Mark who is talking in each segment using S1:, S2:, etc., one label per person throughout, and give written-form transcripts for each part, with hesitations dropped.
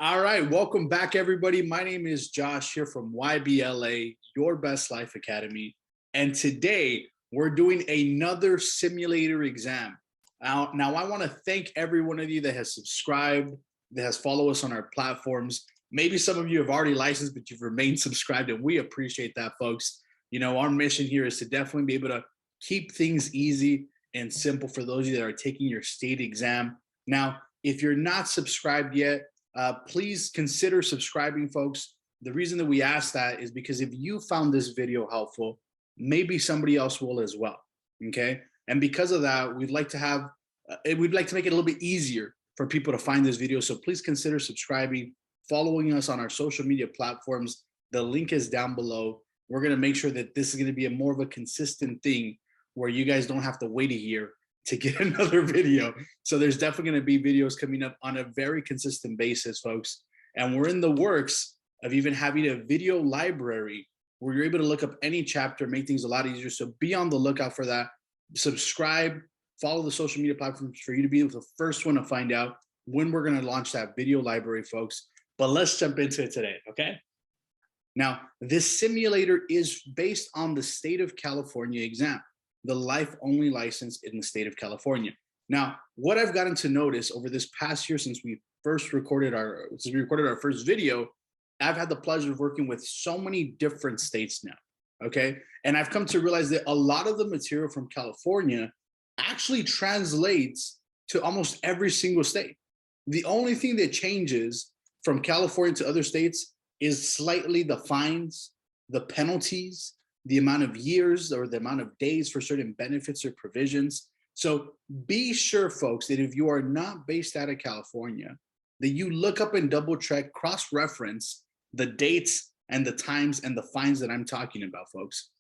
S1: All right, welcome back, everybody. My name is Josh here from YBLA, Your Best Life Academy. And today we're doing another simulator exam. Now I want to thank every one of you that has subscribed, that has followed us on our platforms. Maybe some of you have already licensed, but you've remained subscribed, and we appreciate that, folks. You know, our mission here is to definitely be able to keep things easy and simple for those of you that are taking your state exam. Now, if you're not subscribed yet, please consider subscribing, folks. The reason that we ask that is because if you found this video helpful, maybe somebody else will as well. Okay. And because of that, we'd like to make it a little bit easier for people to find this video. So please consider subscribing, following us on our social media platforms. The link is down below. We're going to make sure that this is going to be a more of a consistent thing where you guys don't have to wait a year to get another video. So there's definitely going to be videos coming up on a very consistent basis, folks. And we're in the works of even having a video library where you're able to look up any chapter, make things a lot easier. So be on the lookout for that. Subscribe, follow the social media platforms for you to be the first one to find out when we're going to launch that video library, folks. But let's jump into it today, okay? Now, this simulator is based on the state of California exam, the life-only license in the state of California. Now, what I've gotten to notice over this past year since we recorded our first video, I've had the pleasure of working with so many different states now, okay? And I've come to realize that a lot of the material from California actually translates to almost every single state. The only thing that changes from California to other states is slightly the fines, the penalties, the amount of years or the amount of days for certain benefits or provisions. So be sure, folks, that if you are not based out of California, that you look up and double check, cross-reference the dates and the times and the fines that I'm talking about, folks,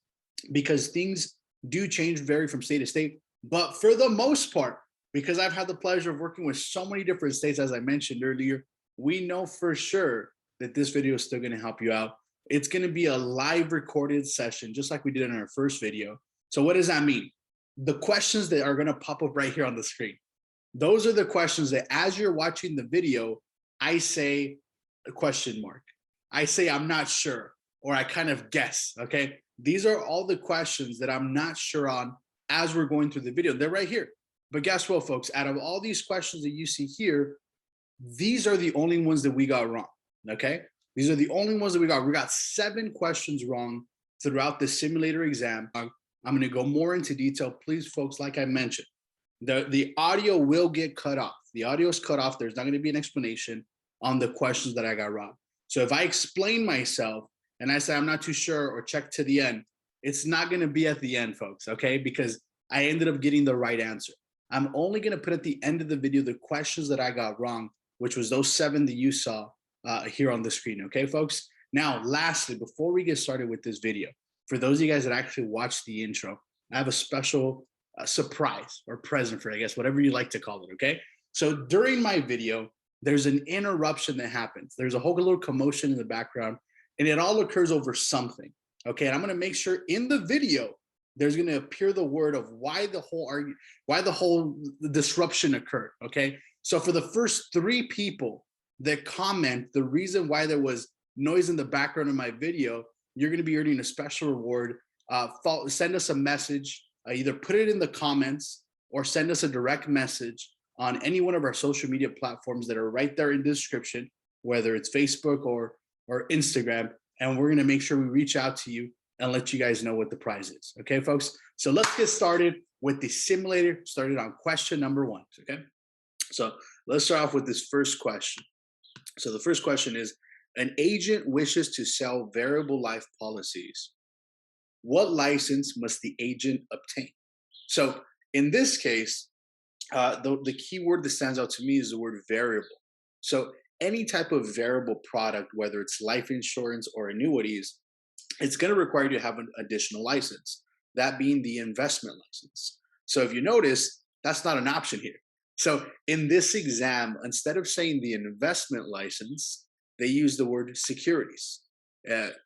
S1: because things do change, vary from state to state. But for the most part, because I've had the pleasure of working with so many different states, as I mentioned earlier, we know for sure that this video is still going to help you out. It's going to be a live recorded session, just like we did in our first video. So what does that mean? The questions that are going to pop up right here on the screen, those are the questions that as you're watching the video, I say a question mark. I say I'm not sure, or I kind of guess, okay? These are all the questions that I'm not sure on as we're going through the video. They're right here. But guess what, folks? Out of all these questions that you see here, these are the only ones that we got wrong, okay? These are the only ones that we got. We got 7 questions wrong throughout the simulator exam. I'm going to go more into detail. Please, folks, like I mentioned, the audio will get cut off. The audio is cut off. There's not going to be an explanation on the questions that I got wrong. So if I explain myself and I say I'm not too sure or check to the end, it's not going to be at the end, folks, okay? Because I ended up getting the right answer. I'm only going to put at the end of the video the questions that I got wrong, which was those 7 that you saw here on the screen, okay, folks? Now, lastly, before we get started with this video, for those of you guys that actually watched the intro, I have a special surprise or present for, I guess, whatever you like to call it, okay? So during my video, there's an interruption that happens. There's a whole little commotion in the background, and it all occurs over something, okay? And I'm gonna make sure in the video, there's gonna appear the word of why the whole disruption occurred, okay? So for the first 3 people that comment the reason why there was noise in the background of my video, you're going to be earning a special reward. Send us a message, either put it in the comments or send us a direct message on any one of our social media platforms that are right there in the description, whether it's Facebook or Instagram, and we're going to make sure we reach out to you and let you guys know what the prize is. Okay, folks? So let's get started with the simulator, started on question number 1, okay? So let's start off with this first question. So the first question is, an agent wishes to sell variable life policies. What license must the agent obtain? So in this case, the key word that stands out to me is the word variable. So any type of variable product, whether it's life insurance or annuities, it's going to require you to have an additional license, that being the investment license. So if you notice, that's not an option here. So in this exam, instead of saying the investment license, they use the word securities.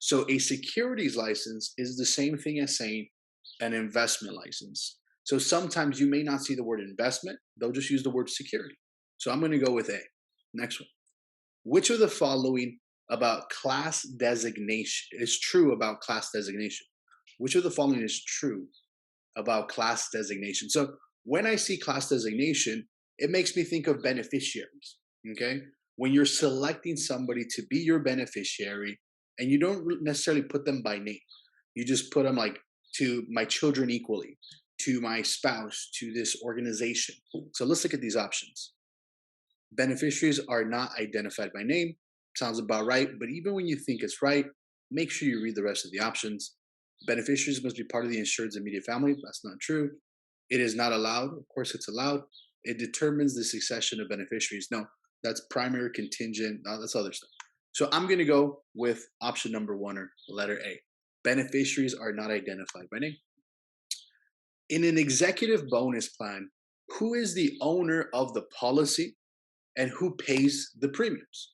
S1: So a securities license is the same thing as saying an investment license. So sometimes you may not see the word investment. They'll just use the word security. So I'm going to go with A. Next one. Which of the following about class designation is true about class designation? Which of the following is true about class designation? So when I see class designation, it makes me think of beneficiaries. Okay. When you're selecting somebody to be your beneficiary and you don't necessarily put them by name, you just put them like to my children equally, to my spouse, to this organization. So let's look at these options. Beneficiaries are not identified by name. Sounds about right. But even when you think it's right, make sure you read the rest of the options. Beneficiaries must be part of the insured's immediate family. That's not true. It is not allowed. Of course, it's allowed. It determines the succession of beneficiaries. No, that's primary, contingent. No, that's other stuff. So I'm going to go with option number 1 or letter A. Beneficiaries are not identified by name. In an executive bonus plan, who is the owner of the policy and who pays the premiums?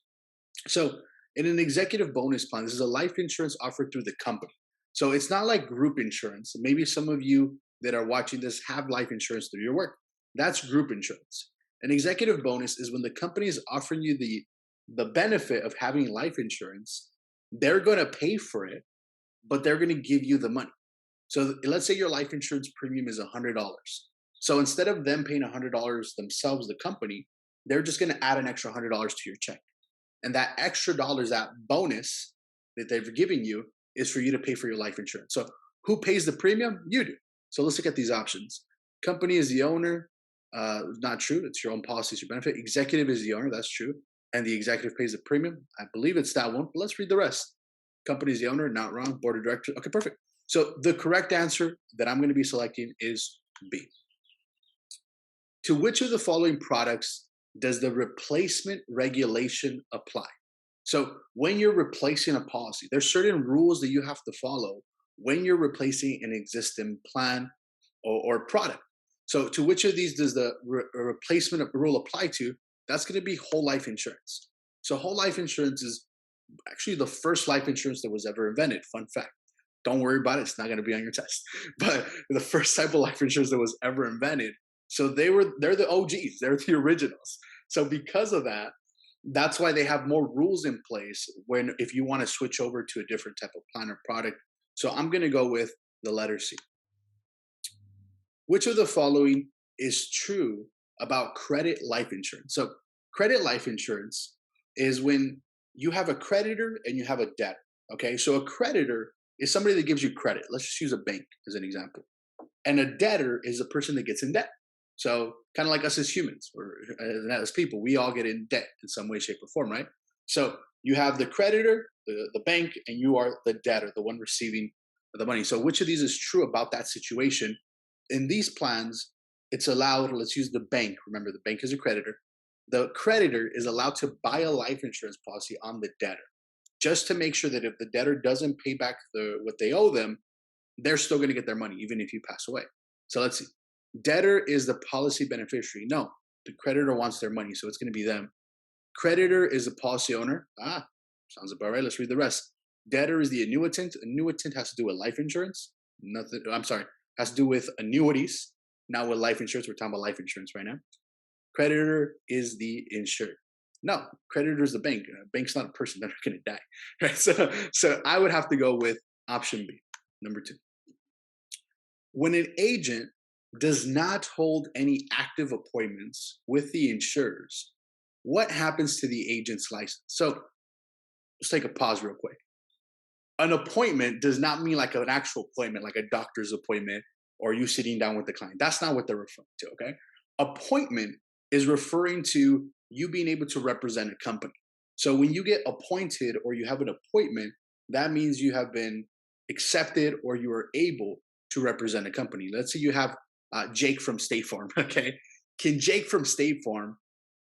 S1: So in an executive bonus plan, this is a life insurance offered through the company. So it's not like group insurance. Maybe some of you that are watching this have life insurance through your work. That's group insurance. An executive bonus is when the company is offering you the benefit of having life insurance. They're going to pay for it, but they're going to give you the money. So let's say your life insurance premium is $100. So instead of them paying $100 themselves, the company, they're just going to add an extra $100 to your check. And that extra dollars, that bonus that they've given you, is for you to pay for your life insurance. So who pays the premium? You do. So let's look at these options. Company is the owner. Not true. It's your own policy, it's your benefit. Executive is the owner. That's true. And the executive pays the premium. I believe it's that one. But let's read the rest. Company is the owner. Not wrong. Board of directors. Okay, perfect. So the correct answer that I'm going to be selecting is B. To which of the following products does the replacement regulation apply? So when you're replacing a policy, there's certain rules that you have to follow when you're replacing an existing plan or product. So to which of these does the replacement rule apply to? That's going to be whole life insurance. So whole life insurance is actually the first life insurance that was ever invented. Fun fact. Don't worry about it. It's not going to be on your test. But the first type of life insurance that was ever invented. So they're the OGs. They're the originals. So because of that, that's why they have more rules in place if you want to switch over to a different type of plan or product. So I'm going to go with the letter C. Which of the following is true about credit life insurance? So credit life insurance is when you have a creditor and you have a debtor. Okay, so a creditor is somebody that gives you credit. Let's just use a bank as an example. And a debtor is a person that gets in debt. So kind of like us as humans or as people, we all get in debt in some way, shape, or form, right? So you have the creditor, the bank, and you are the debtor, the one receiving the money. So which of these is true about that situation? In these plans, it's allowed, let's use the bank. Remember, the bank is a creditor. The creditor is allowed to buy a life insurance policy on the debtor, just to make sure that if the debtor doesn't pay back what they owe them, they're still going to get their money, even if you pass away. So let's see. Debtor is the policy beneficiary. No, the creditor wants their money, so it's going to be them. Creditor is the policy owner. Sounds about right. Let's read the rest. Debtor is the annuitant. Annuitant has to do with life insurance. Has to do with annuities. Not with life insurance. We're talking about life insurance right now. Creditor is the insured. No, creditor is the bank. Bank's not a person. They're not going to die. Right? So I would have to go with option B, number 2. When an agent does not hold any active appointments with the insurers, what happens to the agent's license? So let's take a pause real quick. An appointment does not mean like an actual appointment, like a doctor's appointment or you sitting down with the client. That's not what they're referring to, okay? Appointment is referring to you being able to represent a company. So when you get appointed or you have an appointment, that means you have been accepted or you are able to represent a company. Let's say you have Jake from State Farm, okay? Can Jake from State Farm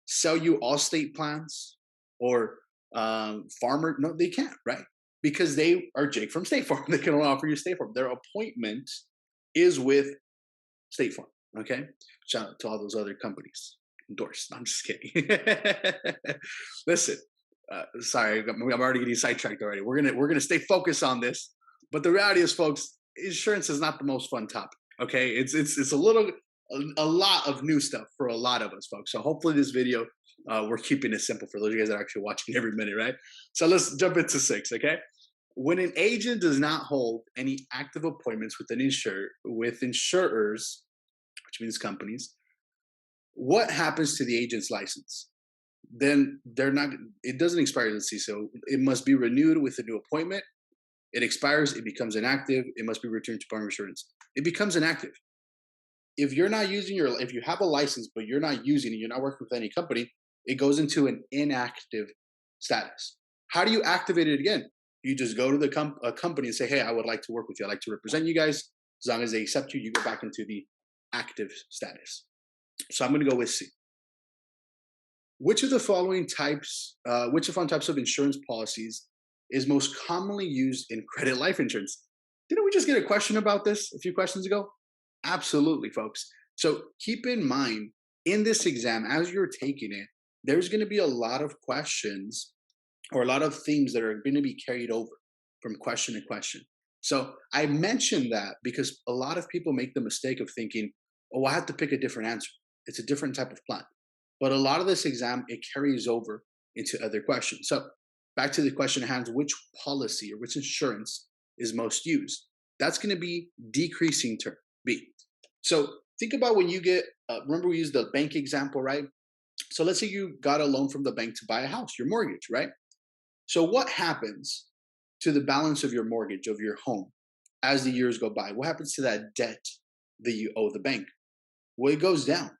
S1: sell you all state plans or Farmer? No, they can't, right? Because they are Jake from State Farm. They can only offer you State Farm. Their appointment is with State Farm, okay? Shout out to all those other companies. Endorsed. I'm just kidding. Listen, sorry, I'm already getting sidetracked already. We're gonna stay focused on this. But the reality is, folks, insurance is not the most fun topic. Okay, it's a lot of new stuff for a lot of us, folks. So hopefully this video We're keeping it simple for those of you guys that are actually watching every minute, right? So let's jump into 6, okay? When an agent does not hold any active appointments with with insurers, which means companies, what happens to the agent's license? Then they're not. It doesn't expire. Let's see. So it must be renewed with a new appointment. It expires. It becomes inactive. It must be returned to Department of Insurance. It becomes inactive. If you're not using if you have a license but you're not using it, you're not working with any company, it goes into an inactive status. How do you activate it again? You just go to the company and say, hey, I would like to work with you. I'd like to represent you guys. As long as they accept you, you go back into the active status. So I'm going to go with C. Which of the following types of insurance policies is most commonly used in credit life insurance? Didn't we just get a question about this a few questions ago? Absolutely, folks. So keep in mind, in this exam, as you're taking it, there's going to be a lot of questions or a lot of themes that are going to be carried over from question to question. So I mentioned that because a lot of people make the mistake of thinking, oh, I have to pick a different answer. It's a different type of plan. But a lot of this exam, it carries over into other questions. So back to the question at hand, which policy or which insurance is most used? That's going to be decreasing term, B. So think about when you get, remember we used the bank example, right? So let's say you got a loan from the bank to buy a house, your mortgage, right? So what happens to the balance of your mortgage, of your home, as the years go by? What happens to that debt that you owe the bank? Well, it goes down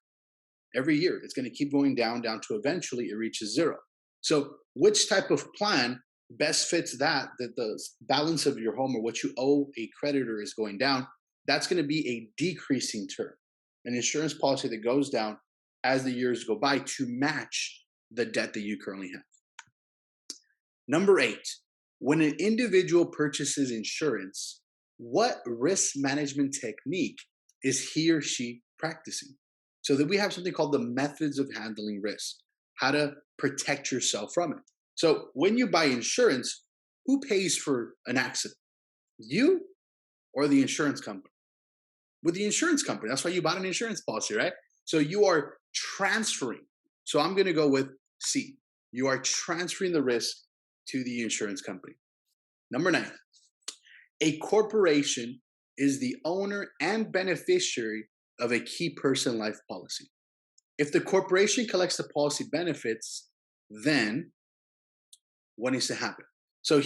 S1: every year. It's going to keep going down to eventually it reaches zero. So which type of plan best fits that the balance of your home or what you owe a creditor is going down? That's going to be a decreasing term, an insurance policy that goes down as the years go by to match the debt that you currently have. Number 8, when an individual purchases insurance, what risk management technique is he or she practicing? So that we have something called the methods of handling risk, how to protect yourself from it. So when you buy insurance, who pays for an accident? You or the insurance company? With the insurance company. That's why you bought an insurance policy, right? So you are transferring. So I'm going to go with C. You are transferring the risk to the insurance company. Number 9, a corporation is the owner and beneficiary of a key person life policy. If the corporation collects the policy benefits, then what needs to happen? So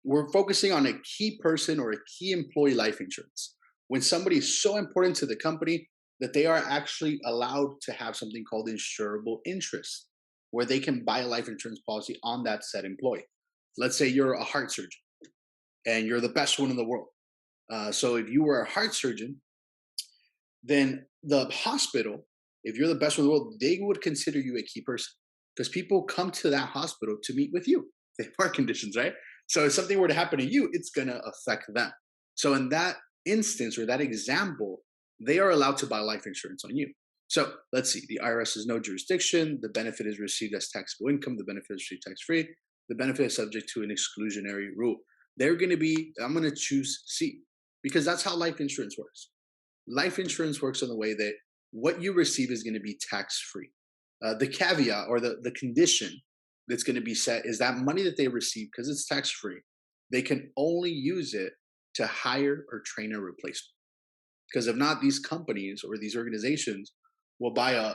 S1: we're focusing on a key person or a key employee life insurance. When somebody is so important to the company that they are actually allowed to have something called insurable interest, where they can buy a life insurance policy on that said employee. Let's say you're a heart surgeon and you're the best one in the world. So if you were a heart surgeon, then the hospital, if you're the best one in the world, they would consider you a key person because people come to that hospital to meet with you. They have heart conditions, right? So if something were to happen to you, it's going to affect them. So in that instance or that example, they are allowed to buy life insurance on you. So let's see, the IRS has no jurisdiction. The benefit is received as taxable income. The benefit is received tax-free. The benefit is subject to an exclusionary rule. I'm going to choose C because that's how life insurance works. Life insurance works in the way that what you receive is going to be tax-free. The caveat or the condition that's going to be set is that money that they receive, because it's tax-free, they can only use it to hire or train a replacement. Because if not, these companies or these organizations will buy a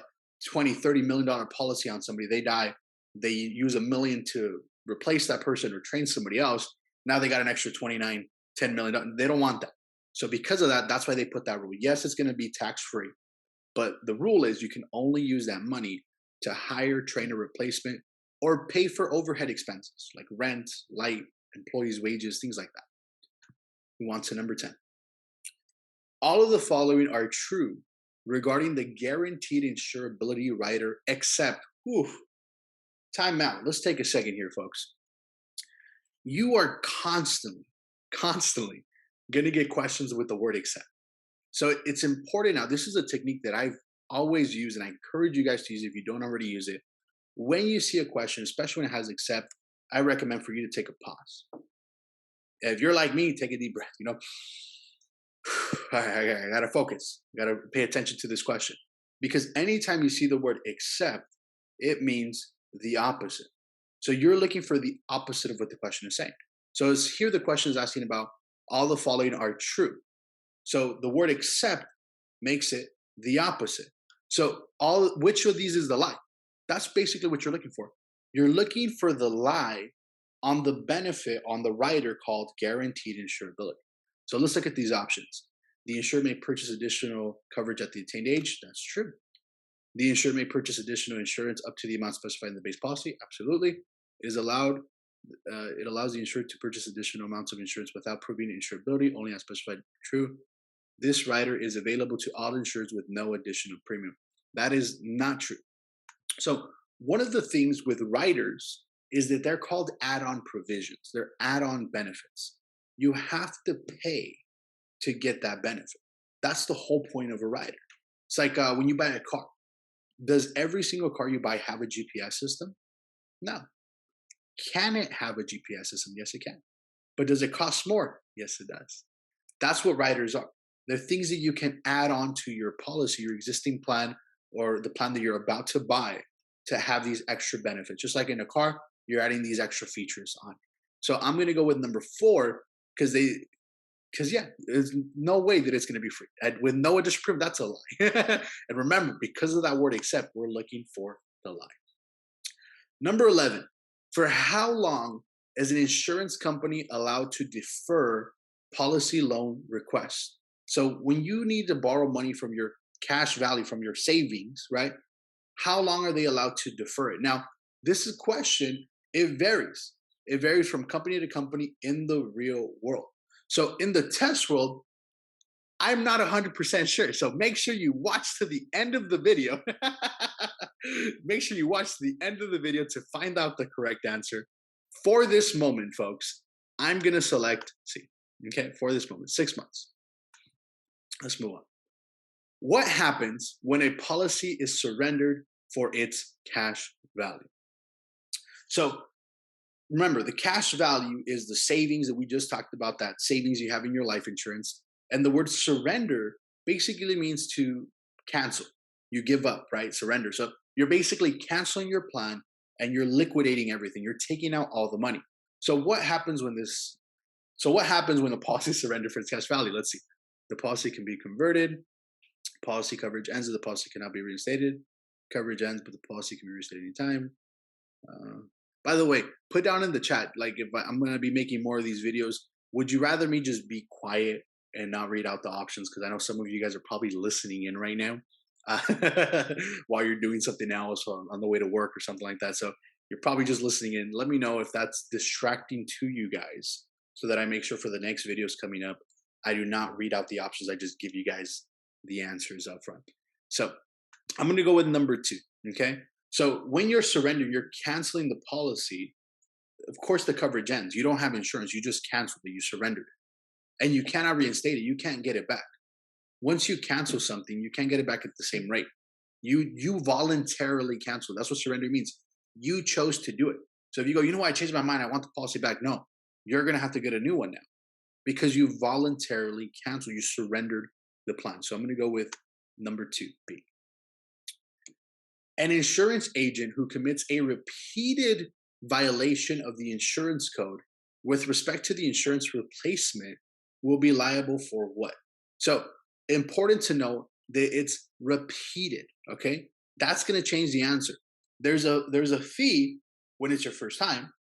S1: $20-30 million policy on somebody. They die. They use $1 million to replace that person or train somebody else. Now they got an extra $10 million. They don't want that. So because of that, that's why they put that rule. Yes, it's going to be tax-free, but the rule is you can only use that money to hire, train a replacement, or pay for overhead expenses like rent, light, employees' wages, things like that. We want to number 10. All of the following are true regarding the guaranteed insurability rider, except, time out. Let's take a second here, folks. You are constantly going to get questions with the word except. So it's important now. This is a technique that I've always used, and I encourage you guys to use it if you don't already use it. When you see a question, especially when it has except, I recommend for you to take a pause. If you're like me, take a deep breath, I got to focus. I got to pay attention to this question. Because anytime you see the word except, It means the opposite. So you're looking for the opposite of what the question is saying. So here the question is asking about all the following are true. So the word except makes it the opposite. So which of these is the lie? That's basically what you're looking for. You're looking for the lie on the benefit on the rider called guaranteed insurability. So let's look at these options. The insured may purchase additional coverage at the attained age. That's true. The insured may purchase additional insurance up to the amount specified in the base policy. Absolutely. It is allowed. It allows the insured to purchase additional amounts of insurance without proving insurability, only as specified. True. This rider is available to all insureds with no additional premium. That is not true. So one of the things with riders is that they're called add-on provisions. They're add-on benefits. You have to pay to get that benefit. That's the whole point of a rider. It's like when you buy a car. Does every single car you buy have a GPS system? No. Can it have a GPS system? Yes, it can. But does it cost more? Yes, it does. That's what riders are. They're things that you can add on to your policy, your existing plan, or the plan that you're about to buy to have these extra benefits. Just like in a car, you're adding these extra features on. So I'm going to go with number 4 because there's no way that it's going to be free. And with no additional premium, that's a lie. And remember, because of that word except, we're looking for the lie. Number 11, for how long is an insurance company allowed to defer policy loan requests? So when you need to borrow money from your cash value, from your savings, right? How long are they allowed to defer it? Now, this is a question, it varies. It varies from company to company in the real world. So in the test world, I'm not 100% sure. So make sure you watch to the end of the video. Make sure you watch to the end of the video to find out the correct answer. For this moment, folks, I'm going to select C. Okay, for this moment, 6 months. Let's move on. What happens when a policy is surrendered for its cash value? So remember, the cash value is the savings that we just talked about, that savings you have in your life insurance. And the word surrender basically means to cancel. You give up, right? Surrender. So you're basically canceling your plan and you're liquidating everything. You're taking out all the money. So what happens when the policy is surrendered for its cash value? Let's see. The policy can be converted. Policy coverage ends, the policy cannot be reinstated. Coverage ends, but the policy can be reinstated anytime. By the way, put down in the chat, like if I'm going to be making more of these videos, would you rather me just be quiet and not read out the options? Because I know some of you guys are probably listening in right now while you're doing something else on the way to work or something like that. So you're probably just listening in. Let me know if that's distracting to you guys so that I make sure for the next videos coming up, I do not read out the options. I just give you guys the answers up front. So I'm going to go with number 2. Okay. So when you're surrendering, you're canceling the policy. Of course, the coverage ends. You don't have insurance. You just canceled it. You surrendered it. And you cannot reinstate it. You can't get it back. Once you cancel something, you can't get it back at the same rate. You voluntarily cancel. That's what surrender means. You chose to do it. So if you go, you know what, I changed my mind, I want the policy back. No, you're going to have to get a new one now because you voluntarily canceled. You surrendered the plan. So I'm going to go with number 2B. An insurance agent who commits a repeated violation of the insurance code with respect to the insurance replacement will be liable for what? So important to know that it's repeated, okay? That's going to change the answer. There's a fee when it's your first time,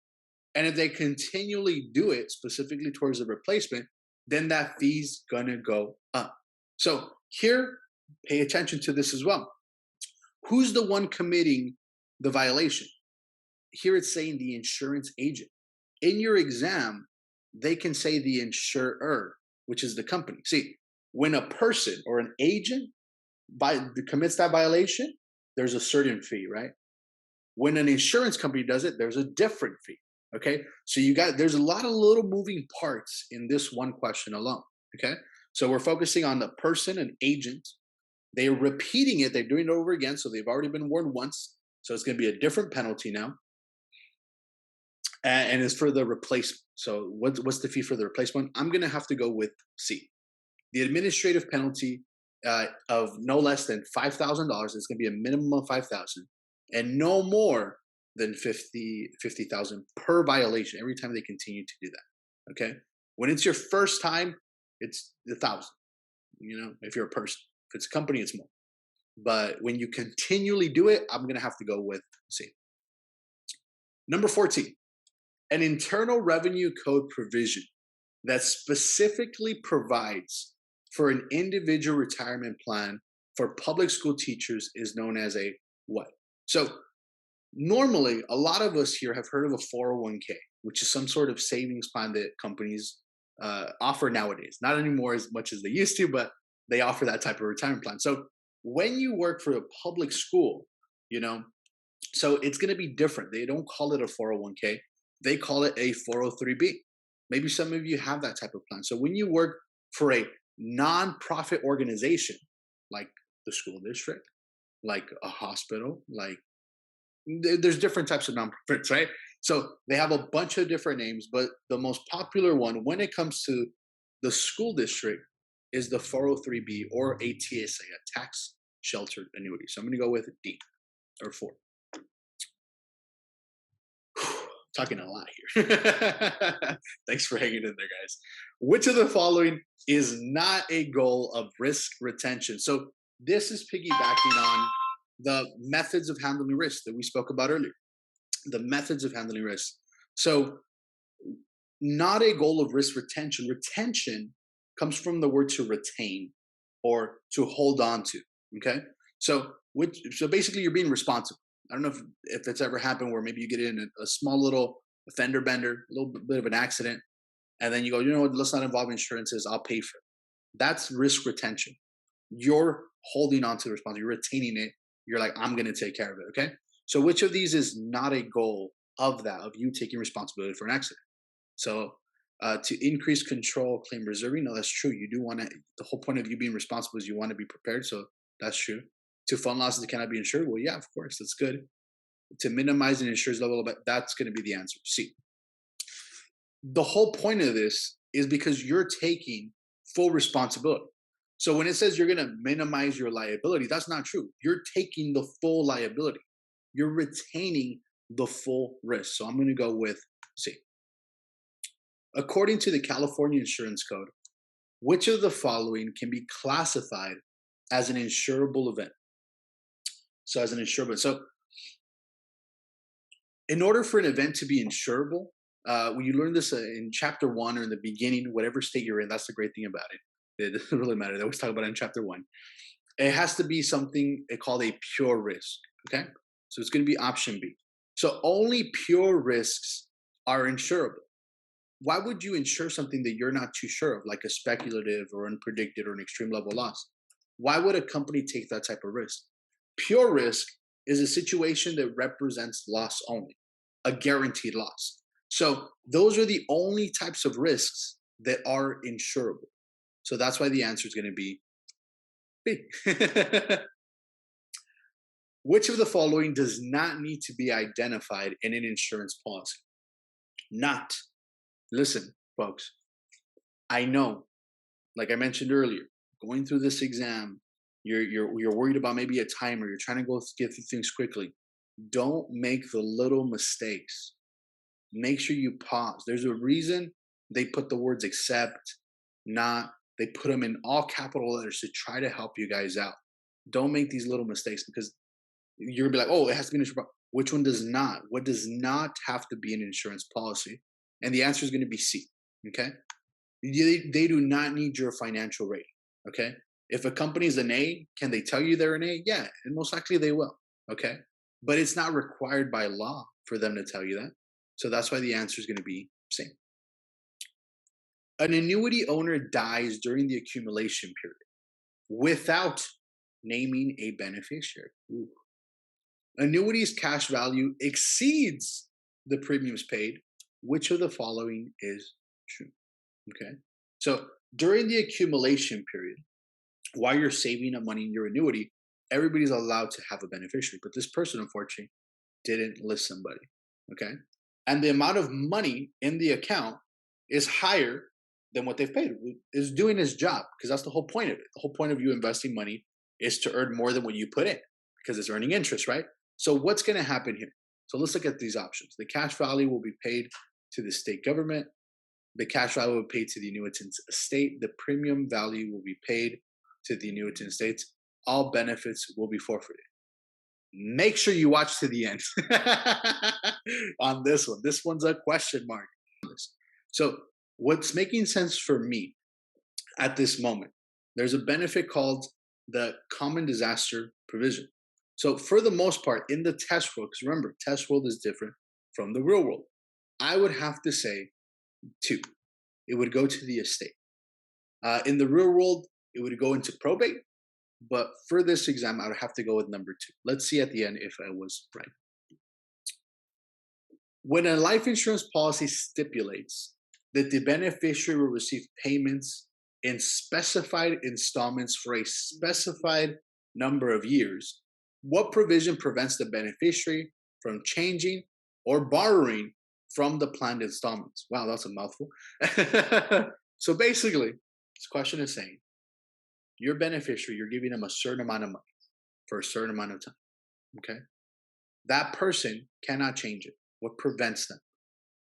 S1: and if they continually do it specifically towards the replacement, then that fee's going to go up. So here, pay attention to this as well. Who's the one committing the violation? Here it's saying the insurance agent. In your exam, they can say the insurer, which is the company. See, when a person or an agent commits that violation, there's a certain fee, right? When an insurance company does it, there's a different fee, okay? So there's a lot of little moving parts in this one question alone, okay? So we're focusing on the person, an agent. They're repeating it. They're doing it over again. So they've already been warned once. So it's going to be a different penalty now. And it's for the replacement. So what's the fee for the replacement? I'm going to have to go with C. The administrative penalty of no less than $5,000. It's going to be a minimum of $5,000. and no more than 50,000 per violation every time they continue to do that. Okay. When it's your first time, it's 1,000. If you're a person, if it's a company, it's more. But when you continually do it, I'm going to have to go with C. Number 14, an internal revenue code provision that specifically provides for an individual retirement plan for public school teachers is known as a what? So normally, a lot of us here have heard of a 401k, which is some sort of savings plan that companies offer nowadays. Not anymore as much as they used to, but they offer that type of retirement plan. So when you work for a public school, so it's going to be different. They don't call it a 401k. They call it a 403b. Maybe some of you have that type of plan. So when you work for a nonprofit organization, like the school district, like a hospital, like there's different types of nonprofits, right? So they have a bunch of different names, but the most popular one when it comes to the school district is the 403b or a TSA, a tax sheltered annuity. So I'm going to go with D or 4. Talking a lot here. Thanks for hanging in there, guys. Which of the following is not a goal of risk retention? So this is piggybacking on the methods of handling risk that we spoke about earlier. The methods of handling risk. So not a goal of risk retention. Retention comes from the word to retain or to hold on to. Okay. So basically you're being responsible. I don't know if it's ever happened where maybe you get in a small little fender bender, a little bit of an accident, and then you go, what, let's not involve insurances, I'll pay for it. That's risk retention. You're holding on to the responsibility, you're retaining it. You're like, I'm going to take care of it. Okay. So which of these is not a goal of you taking responsibility for an accident? So to increase control, claim reserving. No, that's true. You do want to, the whole point of you being responsible is you want to be prepared. So that's true. To fund losses that cannot be insured. Well, yeah, of course, that's good. To minimize an insurer's level, but that's going to be the answer. C. The whole point of this is because you're taking full responsibility. So when it says you're going to minimize your liability, that's not true. You're taking the full liability. You're retaining the full risk. So I'm going to go with C. According to the California Insurance Code, which of the following can be classified as an insurable event? So as an insurable. So in order for an event to be insurable, when you learn this in chapter 1 or in the beginning, whatever state you're in, that's the great thing about it. It doesn't really matter. They always talk about it in chapter 1. It has to be something called a pure risk. Okay. So it's going to be option B. So only pure risks are insurable. Why would you insure something that you're not too sure of, like a speculative or unpredicted or an extreme level loss? Why would a company take that type of risk? Pure risk is a situation that represents loss only, a guaranteed loss. So those are the only types of risks that are insurable. So that's why the answer is going to be B. Which of the following does not need to be identified in an insurance policy? Not. Listen, folks, I know, like I mentioned earlier, going through this exam, you're worried about maybe a timer, you're trying to get through things quickly. Don't make the little mistakes. Make sure you pause. There's a reason they put the words accept, not, they put them in all capital letters to try to help you guys out. Don't make these little mistakes because you're gonna be like, oh, it has to be an insurance. Which one does not? What does not have to be an insurance policy? And the answer is going to be C. Okay. They do not need your financial rating. Okay. If a company is an A, can they tell you they're an A? Yeah. And most likely they will. Okay. But it's not required by law for them to tell you that. So that's why the answer is going to be C. An annuity owner dies during the accumulation period without naming a beneficiary. Ooh. Annuity's cash value exceeds the premiums paid. Which of the following is true? Okay. So during the accumulation period, while you're saving up money in your annuity, everybody's allowed to have a beneficiary. But this person, unfortunately, didn't list somebody. Okay. And the amount of money in the account is higher than what they've paid. Is doing his job, because that's the whole point of it. The whole point of you investing money is to earn more than what you put in, because it's earning interest, right? So what's going to happen here? So let's look at these options. The cash value will be paid to the state government. The cash value will be paid to the annuitant's estate. The premium value will be paid to the annuitant estates. All benefits will be forfeited. Make sure you watch to the end on this one. This one's a question mark. So what's making sense for me at this moment, there's a benefit called the common disaster provision. So for the most part, in the test world, because remember, test world is different from the real world, I would have to say two. It would go to the estate. In the real world, it would go into probate. But for this exam, I would have to go with number two. Let's see at the end if I was right. When a life insurance policy stipulates that the beneficiary will receive payments in specified installments for a specified number of years, what provision prevents the beneficiary from changing or borrowing from the planned installments? Wow, that's a mouthful. So basically, this question is saying, your beneficiary, you're giving them a certain amount of money for a certain amount of time, okay? That person cannot change it. What prevents them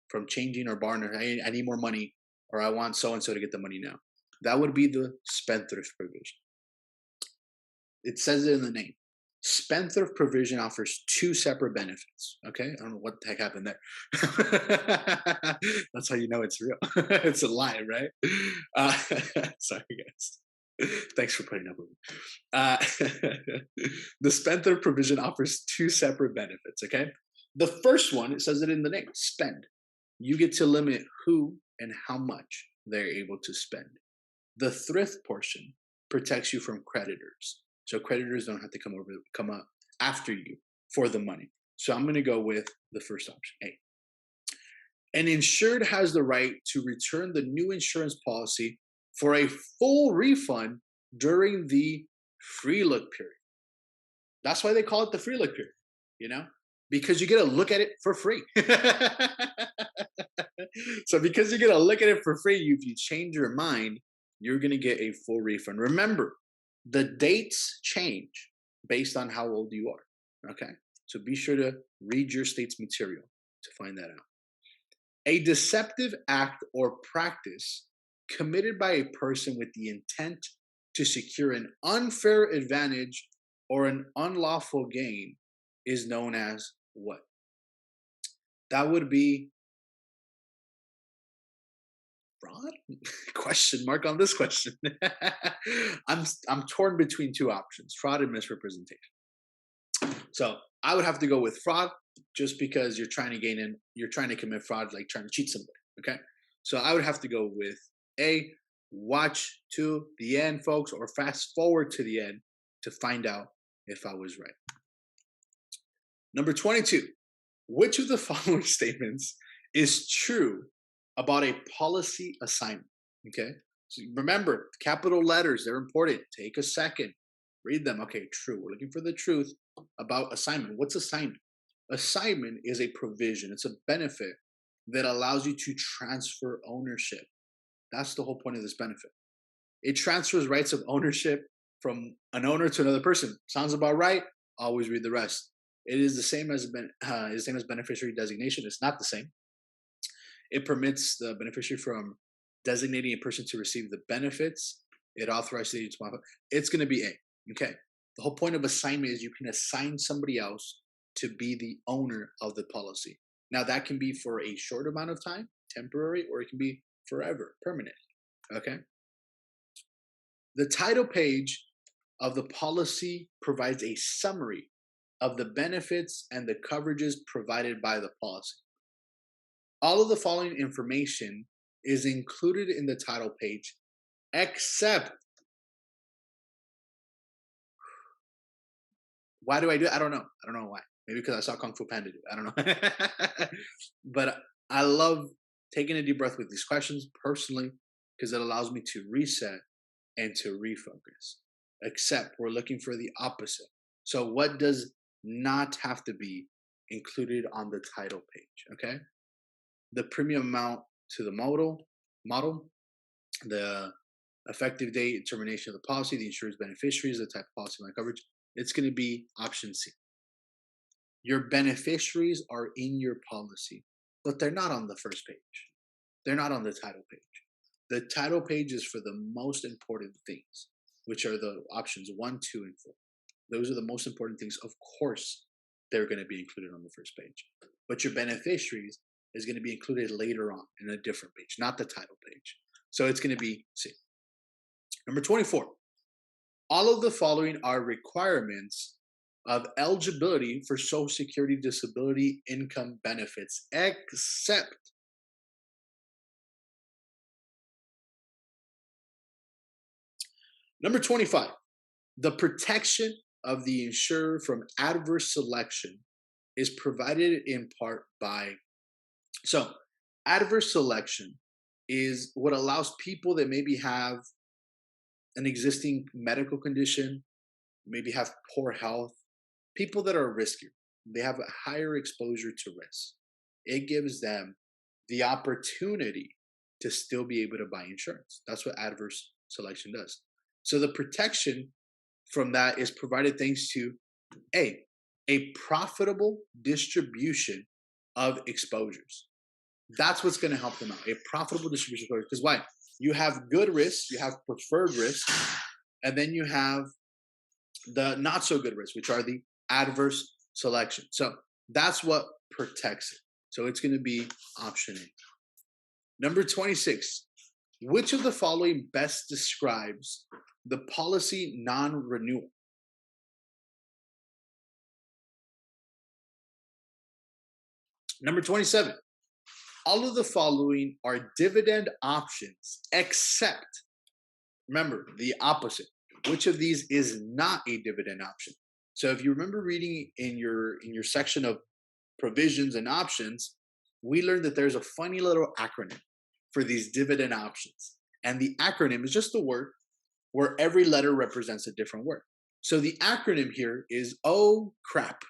S1: from changing or borrowing? I need more money, or I want so-and-so to get the money now. That would be the spendthrift provision. It says it in the name. Spendthrift provision offers two separate benefits, okay? I don't know what the heck happened there. That's how you know it's real. It's a lie, right? Sorry, guys. Thanks for putting up with me. The spendthrift provision offers two separate benefits, okay? The first one, it says it in the name, spend. You get to limit who and how much they're able to spend. The thrift portion protects you from creditors. So creditors don't have to come up after you for the money. So I'm going to go with the first option, A. An insured has the right to return the new insurance policy for a full refund during the free look period. That's why they call it the free look period, you know, because you get to look at it for free. So because you get to look at it for free, if you change your mind, you're going to get a full refund. Remember, the dates change based on how old you are, okay? So be sure to read your state's material to find that out. A deceptive act or practice committed by a person with the intent to secure an unfair advantage or an unlawful gain is known as what? That would be fraud? Question mark on this question. I'm torn between two options, fraud and misrepresentation. So I would have to go with fraud just because you're trying to commit fraud, like trying to cheat somebody, okay? So I would have to go with A. Watch to the end, folks, or fast forward to the end to find out if I was right. Number 22, which of the following statements is true about a policy assignment? Okay, so remember, capital letters, they're important. Take a second, read them. Okay, true. We're looking for the truth about assignment. What's assignment? Assignment is a provision, it's a benefit that allows you to transfer ownership. That's the whole point of this benefit. It transfers rights of ownership from an owner to another person. Sounds about right. Always read the rest. It is the same as beneficiary designation. It's not the same. It permits the beneficiary from designating a person to receive the benefits. It authorizes the agent to modify. It's going to be A. Okay. The whole point of assignment is you can assign somebody else to be the owner of the policy. Now that can be for a short amount of time, temporary, or it can be forever, permanent. Okay. The title page of the policy provides a summary of the benefits and the coverages provided by the policy. All of the following information is included in the title page, except, why do I do it? I don't know. I don't know why. Maybe because I saw Kung Fu Panda do it. I don't know. But I love taking a deep breath with these questions personally because it allows me to reset and to refocus. Except we're looking for the opposite. So what does not have to be included on the title page? Okay. The premium amount to the model, the effective date, termination of the policy, the insurance beneficiaries, the type of policy line coverage. It's going to be option C. Your beneficiaries are in your policy, but they're not on the first page. They're not on the title page. The title page is for the most important things, which are the options 1, 2, and 4. Those are the most important things. Of course, they're going to be included on the first page. But your beneficiaries is going to be included later on in a different page, not the title page. So it's going to be C. Number 24. All of the following are requirements of eligibility for Social Security disability income benefits, except number 25. The protection of the insurer from adverse selection is provided in part by, so adverse selection is what allows people that maybe have an existing medical condition, maybe have poor health, people that are riskier, they have a higher exposure to risk. It gives them the opportunity to still be able to buy insurance. That's what adverse selection does. So the protection from that is provided thanks to a profitable distribution of exposures. That's what's going to help them out. A profitable distribution of exposures. Because why? You have good risks, you have preferred risks, and then you have the not so good risks, which are the adverse selection. So that's what protects it. So it's going to be option A. Number 26. Which of the following best describes the policy non-renewal? Number 27. All of the following are dividend options, except, remember, the opposite. Which of these is not a dividend option? So if you remember reading in your section of provisions and options, we learned that there's a funny little acronym for these dividend options. And the acronym is just a word where every letter represents a different word. So the acronym here is oh crap.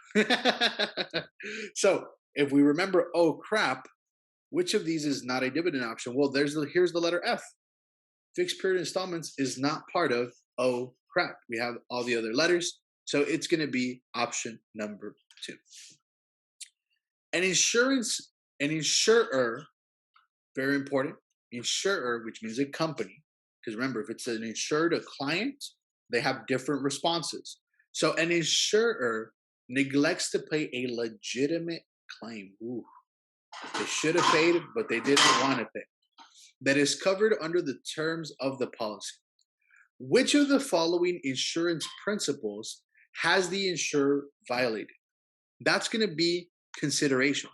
S1: So if we remember oh crap, which of these is not a dividend option? Well, here's the letter F. Fixed period installments is not part of oh crap. We have all the other letters. So it's going to be option number 2. An insurer, very important, insurer, which means a company. Because remember, if it's an insured, a client, they have different responses. So an insurer neglects to pay a legitimate claim. Ooh, they should have paid, but they didn't want to pay. That is covered under the terms of the policy. Which of the following insurance principles has the insurer violated? That's going to be consideration,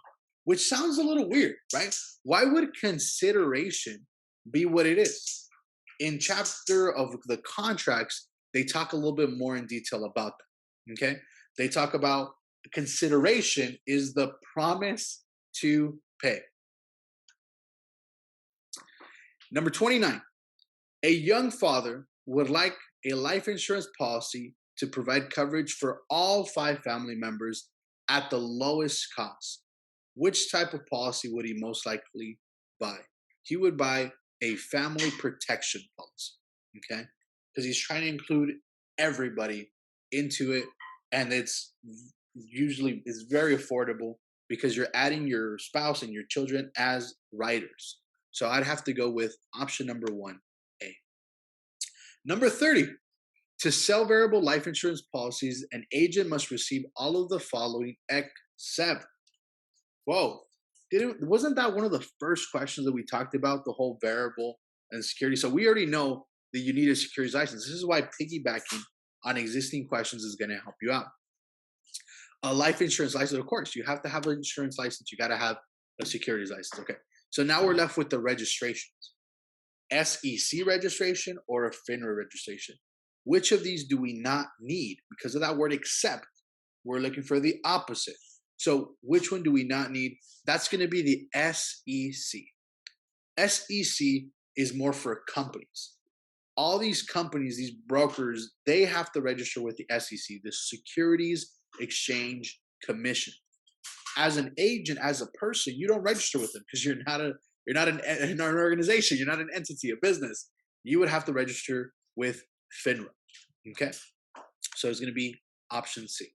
S1: which sounds a little weird, right? Why would consideration be what it is? In chapter of the contracts, they talk a little bit more in detail about that, okay? They talk about consideration is the promise to pay. Number 29, a young father would like a life insurance policy to provide coverage for all 5 family members at the lowest cost. Which type of policy would he most likely buy? He would buy a family protection policy, okay? Because he's trying to include everybody into it, and it's very affordable because you're adding your spouse and your children as riders. So I'd have to go with option number 1A. Number 30, to sell variable life insurance policies, an agent must receive all of the following except, wasn't that one of the first questions that we talked about, the whole variable and security? So we already know that you need a securities license. This is why piggybacking on existing questions is going to help you out. A life insurance license, of course, you have to have an insurance license. You got to have a securities license. Okay. So now we're left with the registrations. SEC registration or a FINRA registration. Which of these do we not need? Because of that word except, we're looking for the opposite. So which one do we not need? That's going to be the SEC. SEC is more for companies. All these companies, these brokers, they have to register with the SEC, the Securities Exchange Commission. As an agent, as a person, you don't register with them because you're not an organization, you're not an entity, a business. You would have to register with FINRA. Okay, so it's going to be option C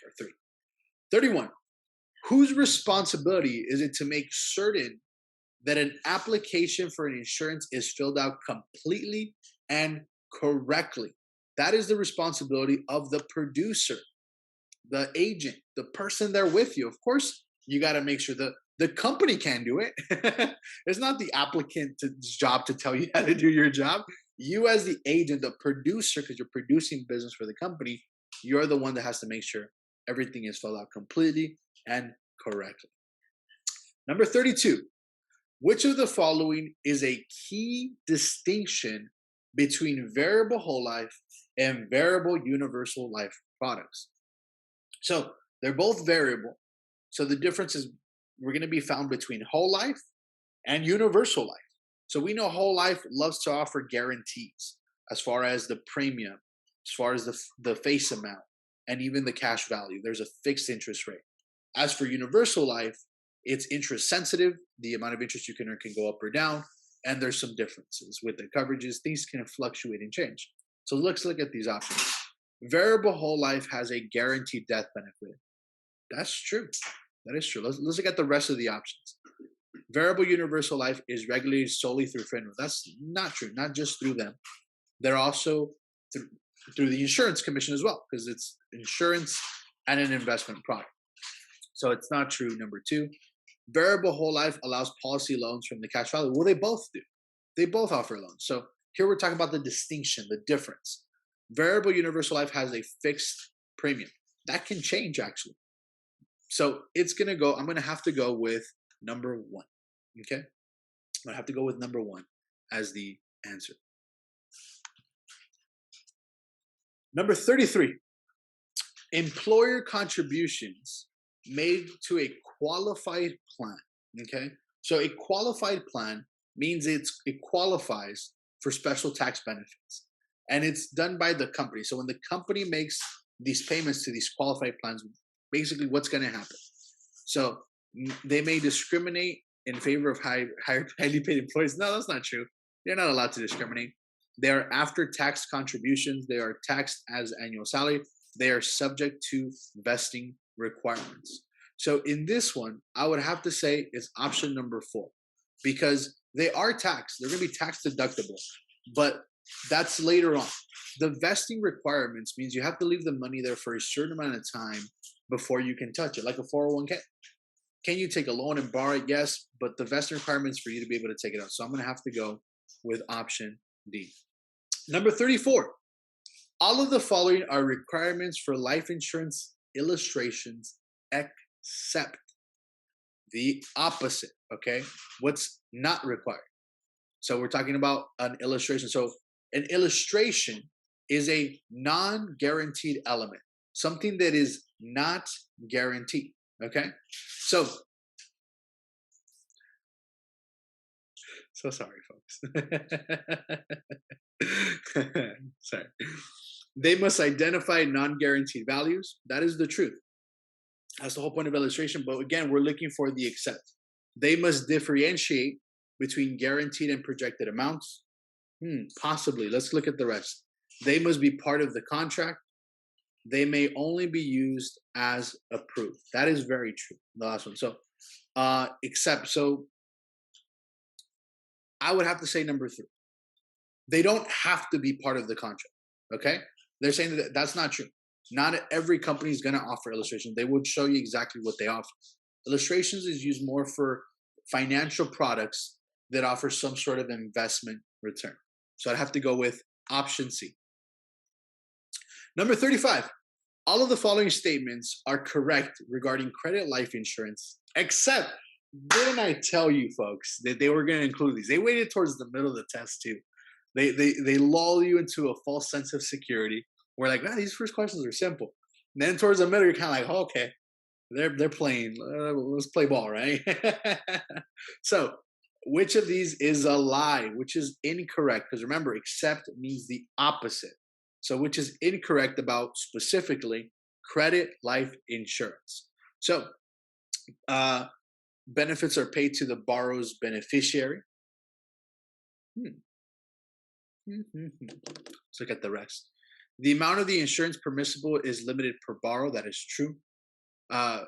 S1: or 3. 31. Whose responsibility is it to make certain that an application for an insurance is filled out completely and correctly? That is the responsibility of the producer, the agent, the person there with you. Of course, you got to make sure that the company can do it. It's not the applicant's job to tell you how to do your job. You, as the agent, the producer, because you're producing business for the company, you're the one that has to make sure everything is filled out completely and correctly. Number 32. Which of the following is a key distinction between variable whole life and variable universal life products? So they're both variable. So the difference is we're going to be found between whole life and universal life. So we know whole life loves to offer guarantees as far as the premium, as far as the face amount, and even the cash value. There's a fixed interest rate. As for universal life, it's interest sensitive. The amount of interest you can earn can go up or down. And there's some differences with the coverages. Things can fluctuate and change. So let's look at these options. Variable whole life has a guaranteed death benefit. That's true. That is true. Let's look at the rest of the options. Variable universal life is regulated solely through FINRA. That's not true. Not just through them. They're also through the insurance commission as well, because it's insurance and an investment product. So it's not true. Number 2, variable whole life allows policy loans from the cash value. Well, they both do. They both offer loans. So here we're talking about the distinction, the difference. Variable universal life has a fixed premium. That can change, actually. So it's going to go, I'm going to have to go with number 1. Okay? I'm going to have to go with number 1 as the answer. Number 33. Employer contributions made to a qualified plan. Okay? So a qualified plan means it qualifies for special tax benefits. And it's done by the company. So when the company makes these payments to these qualified plans, basically what's going to happen? So they may discriminate in favor of highly paid employees. No, that's not true. They're not allowed to discriminate. They are after tax contributions. They are taxed as annual salary. They are subject to vesting requirements. So in this one, I would have to say it's option number 4, because they are taxed. They're going to be tax deductible, but that's later on. The vesting requirements means you have to leave the money there for a certain amount of time before you can touch it, like a 401k. Can you take a loan and borrow it? Yes, but the vesting requirements for you to be able to take it out. So I'm going to have to go with option D. Number 34. All of the following are requirements for life insurance illustrations except the opposite, okay? What's not required? So we're talking about an illustration. So an illustration is a non-guaranteed element, something that is not guaranteed, okay? So sorry, folks. Sorry. They must identify non-guaranteed values. That is the truth. That's the whole point of illustration. But again, we're looking for the except. They must differentiate between guaranteed and projected amounts. Possibly. Let's look at the rest. They must be part of the contract. They may only be used as approved. That is very true. The last one. So, except. So, I would have to say number 3. They don't have to be part of the contract. Okay? They're saying that that's not true. Not every company is going to offer illustrations. They would show you exactly what they offer. Illustrations is used more for financial products that offer some sort of investment return. So I'd have to go with option C. Number 35. All of the following statements are correct regarding credit life insurance, except, didn't I tell you folks that they were going to include these? They waited towards the middle of the test too. They lull you into a false sense of security. We're like, these first questions are simple. And then towards the middle, you're kind of like, okay, they're playing. Let's play ball, right? So, which of these is a lie? Which is incorrect? Because remember, except means the opposite. So, which is incorrect about specifically credit life insurance? So, benefits are paid to the borrower's beneficiary. Let's look at the rest. The amount of the insurance permissible is limited per borrow. That is true. Uh,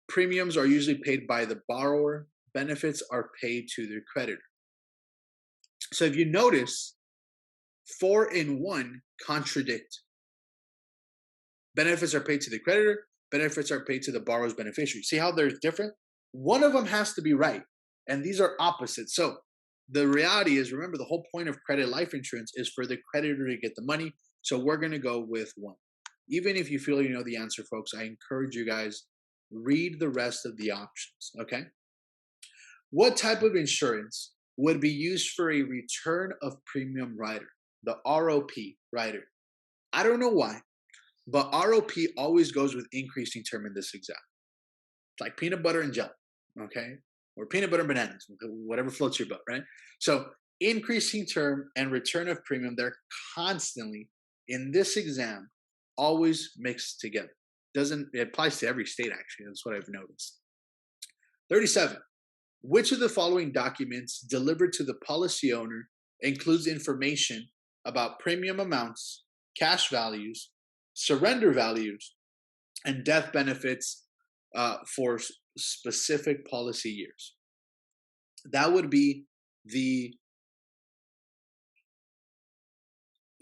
S1: Premiums are usually paid by the borrower. Benefits are paid to their creditor. So if you notice, 4 and 1 contradict. Benefits are paid to the creditor. Benefits are paid to the borrower's beneficiary. See how they're different? One of them has to be right, and these are opposites. So the reality is, remember, the whole point of credit life insurance is for the creditor to get the money. So we're going to go with 1. Even if you feel you know the answer, folks, I encourage you guys, read the rest of the options, okay? What type of insurance would be used for a return of premium rider? The ROP rider. I don't know why, but ROP always goes with increasing term in this exam. It's like peanut butter and jelly, okay? Or peanut butter and bananas, whatever floats your boat, right? So increasing term and return of premium, they're constantly, in this exam, always mixed together. It applies to every state, actually. That's what I've noticed. 37. Which of the following documents delivered to the policy owner includes information about premium amounts, cash values, surrender values, and death benefits for specific policy years? That would be the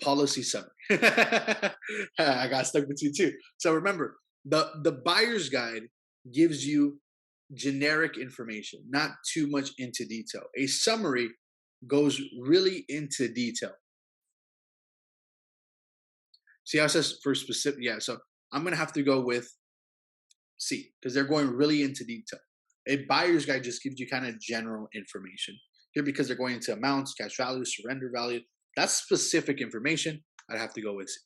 S1: policy summary. I got stuck between two. So remember, the buyer's guide gives you generic information, not too much into detail. A summary goes really into detail. See how it says for specific? Yeah, so I'm going to have to go with C because they're going really into detail. A buyer's guide just gives you kind of general information. Here, because they're going into amounts, cash value, surrender value, that's specific information. I'd have to go with C.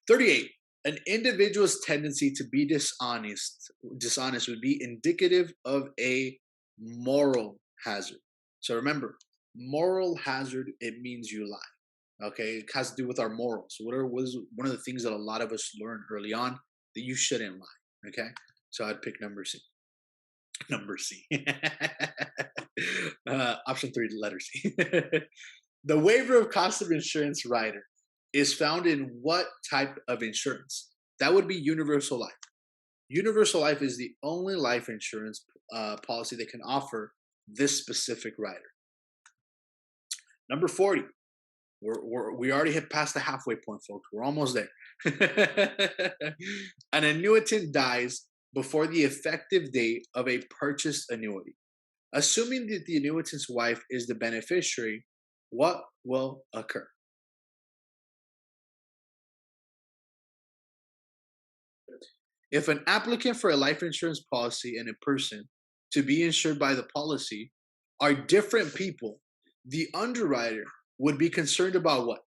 S1: 38. An individual's tendency to be dishonest would be indicative of a moral hazard. So remember, moral hazard, it means you lie. Okay, it has to do with our morals. So what is one of the things that a lot of us learn early on? That you shouldn't lie. Okay, so I'd pick number C. Number C. Option 3, letter C. The waiver of cost of insurance rider is found in what type of insurance? That would be universal life. Universal life is the only life insurance policy that can offer this specific rider. Number 40. We already hit past the halfway point, folks. We're almost there. An annuitant dies before the effective date of a purchased annuity. Assuming that the annuitant's wife is the beneficiary, what will occur? If an applicant for a life insurance policy and a person to be insured by the policy are different people, the underwriter would be concerned about what?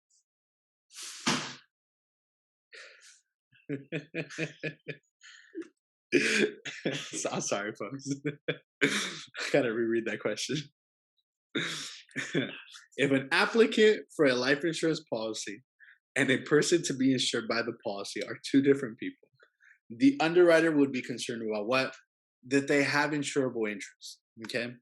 S1: So, I'm sorry, folks. I gotta reread that question. If an applicant for a life insurance policy and a person to be insured by the policy are two different people, the underwriter would be concerned about what? That they have insurable interest. Okay?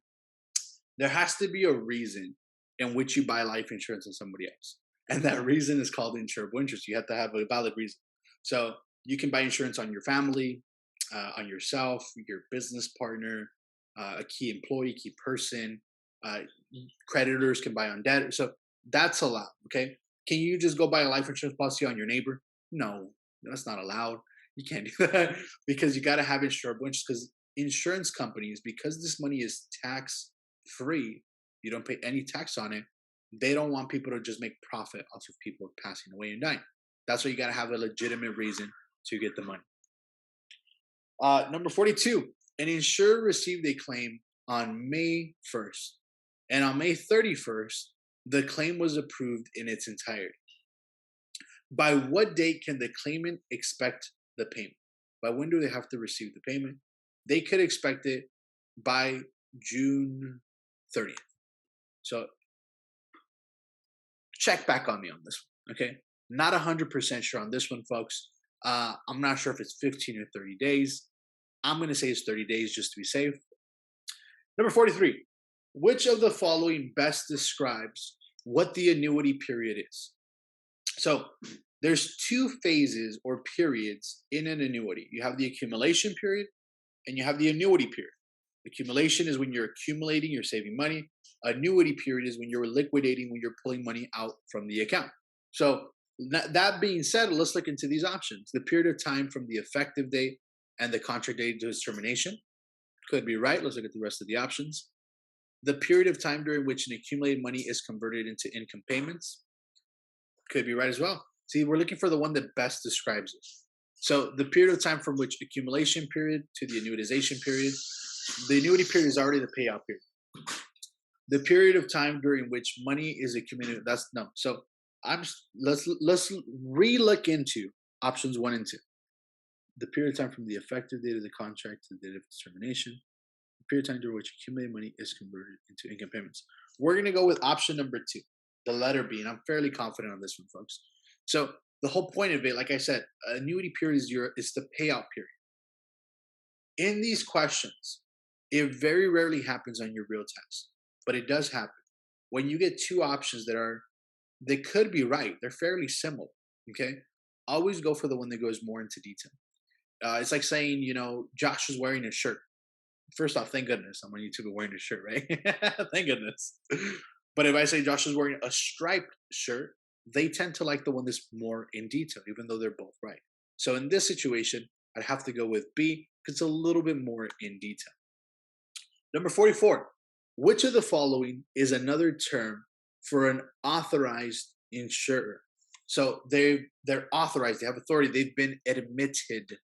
S1: There has to be a reason in which you buy life insurance on somebody else. And that reason is called insurable interest. You have to have a valid reason. So you can buy insurance on your family, on yourself, your business partner, a key employee, key person. Creditors can buy on debt. So that's allowed. Okay. Can you just go buy a life insurance policy on your neighbor? No, that's not allowed. You can't do that because you got to have insurable interest, because insurance companies, because this money is tax free, you don't pay any tax on it. They don't want people to just make profit off of people passing away and dying. That's why you got to have a legitimate reason to get the money. Number 42, an insurer received a claim on May 1st, and on May 31st, the claim was approved in its entirety. By what date can the claimant expect the payment? By when do they have to receive the payment? They could expect it by June 30th. So check back on me on this one, okay? Not 100% sure on this one, folks. I'm not sure if it's 15 or 30 days. I'm going to say it's 30 days just to be safe. Number 43, which of the following best describes what the annuity period is? So There's two phases or periods in an annuity. You have the accumulation period and you have the annuity period. Accumulation is when you're accumulating, you're saving money. Annuity period is when you're liquidating, when you're pulling money out from the account. So that being said, let's look into these options. The period of time from the effective date and the contract date to its termination could be right. Let's look at the rest of the options. The period of time during which an accumulated money is converted into income payments could be right as well. See, we're looking for the one that best describes it. So the period of time from which accumulation period to the annuitization period, the annuity period is already the payout period. The period of time during which money is accumulated, that's no. So let's re-look into options 1 and 2. The period of time from the effective date of the contract to the date of termination, the period of time during which accumulated money is converted into income payments. We're going to go with option number 2, the letter B, and I'm fairly confident on this one, folks. So the whole point of it, like I said, annuity period is the payout period. In these questions, it very rarely happens on your real test, but it does happen. When you get two options they could be right, they're fairly similar, okay? Always go for the one that goes more into detail. It's like saying, Josh is wearing a shirt. First off, thank goodness I'm on YouTube wearing a shirt, right? Thank goodness. But if I say Josh is wearing a striped shirt, they tend to like the one that's more in detail, even though they're both right. So in this situation, I'd have to go with B because it's a little bit more in detail. Number 44, which of the following is another term for an authorized insurer? So they're authorized, they have authority, they've been admitted,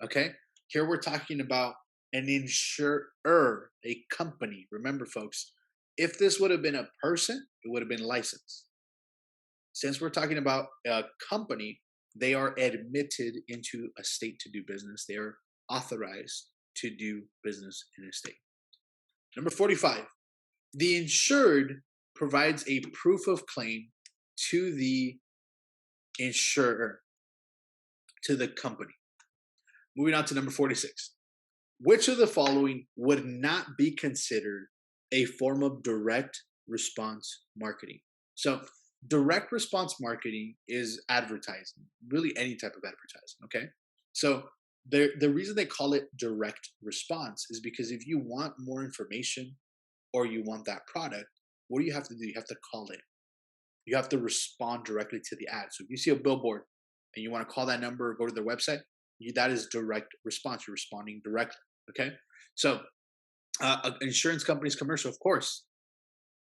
S1: okay? Here we're talking about an insurer, a company. Remember, folks, if this would have been a person, it would have been licensed. Since we're talking about a company, they are admitted into a state to do business. They are authorized to do business in a state. Number 45, the insured provides a proof of claim to the insurer, to the company. Moving on to number 46. Which of the following would not be considered a form of direct response marketing? So direct response marketing is advertising, really any type of advertising, okay? So the reason they call it direct response is because if you want more information or you want that product, what do you have to do? You have to call it. You have to respond directly to the ad. So if you see a billboard and you want to call that number or go to their website, that is direct response. You're responding directly, okay? So an insurance company's commercial, of course,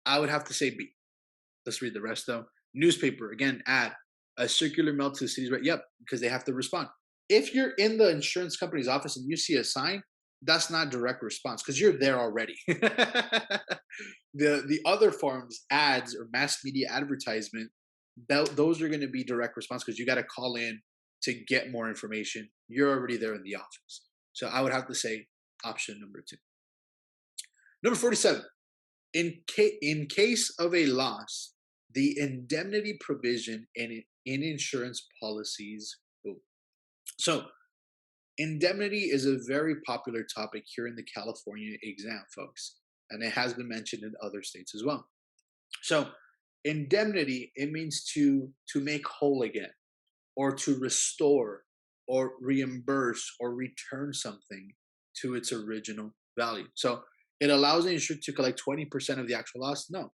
S1: I would have to say B. Let's read the rest though. Newspaper, again, ad. A circular mail to the cities, right? Yep, because they have to respond. If you're in the insurance company's office and you see a sign, that's not direct response because you're there already. The other forms, ads or mass media advertisement, those are going to be direct response because you got to call in to get more information. You're already there in the office. So I would have to say option number 2. Number 47. In case of a loss, the indemnity provision in insurance policies. So indemnity is a very popular topic here in the California exam, folks, and it has been mentioned in other states as well. So indemnity, it means to make whole again, or to restore, or reimburse, or return something to its original value. So it allows the insured to collect 20% of the actual loss? No.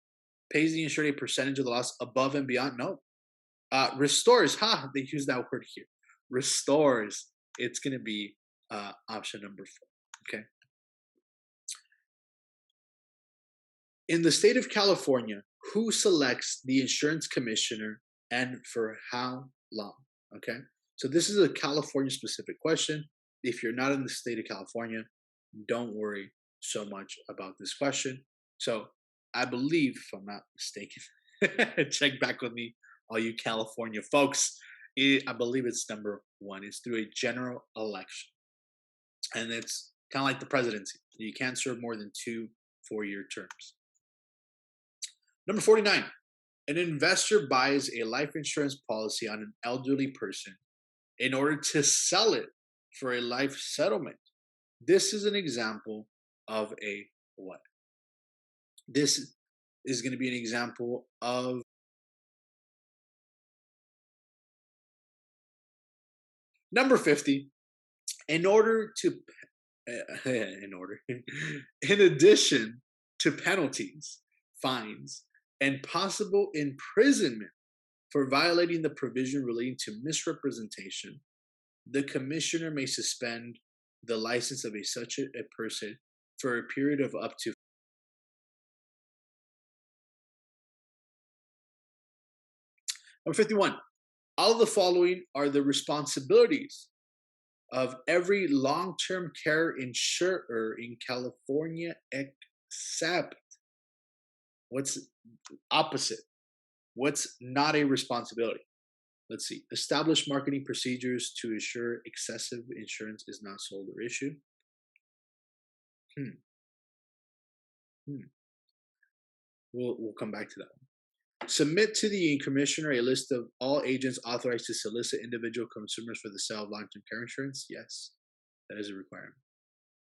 S1: Pays the insured a percentage of the loss above and beyond? No. Restores, they use that word here. Restores, it's going to be option number 4, okay? In the state of California, who selects the insurance commissioner and for how long, okay? So this is a California-specific question. If you're not in the state of California, don't worry so much about this question. So I believe, if I'm not mistaken, check back with me, all you California folks. I believe it's number 1. It's through a general election. And it's kind of like the presidency. You can't serve more than 2 4-year terms. Number 49. An investor buys a life insurance policy on an elderly person in order to sell it for a life settlement. This is an example of a what? This is going to be an example of Number 50, in order to, in order, in addition to penalties, fines, and possible imprisonment for violating the provision relating to misrepresentation, the commissioner may suspend the license of such a person for a period of up to. Number 51. All of the following are the responsibilities of every long-term care insurer in California except what's opposite? What's not a responsibility? Let's see. Establish marketing procedures to ensure excessive insurance is not sold or issued. Hmm. Hmm. We'll come back to that one. Submit to the commissioner a list of all agents authorized to solicit individual consumers for the sale of long-term care insurance. Yes, that is a requirement.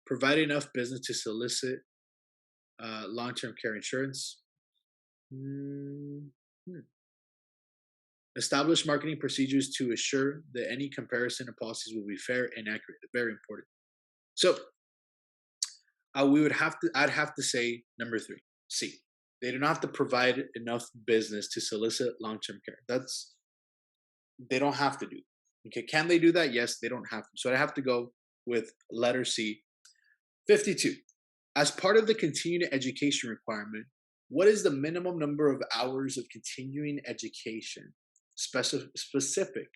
S1: Provide enough business to solicit long-term care insurance. Establish marketing procedures to assure that any comparison of policies will be fair and accurate. Very important. So I'd have to say number 3, C. They do not have to provide enough business to solicit long-term care. They don't have to do. Okay, can they do that? Yes, they don't have to. So I have to go with letter C. 52. As part of the continuing education requirement, what is the minimum number of hours of continuing education specific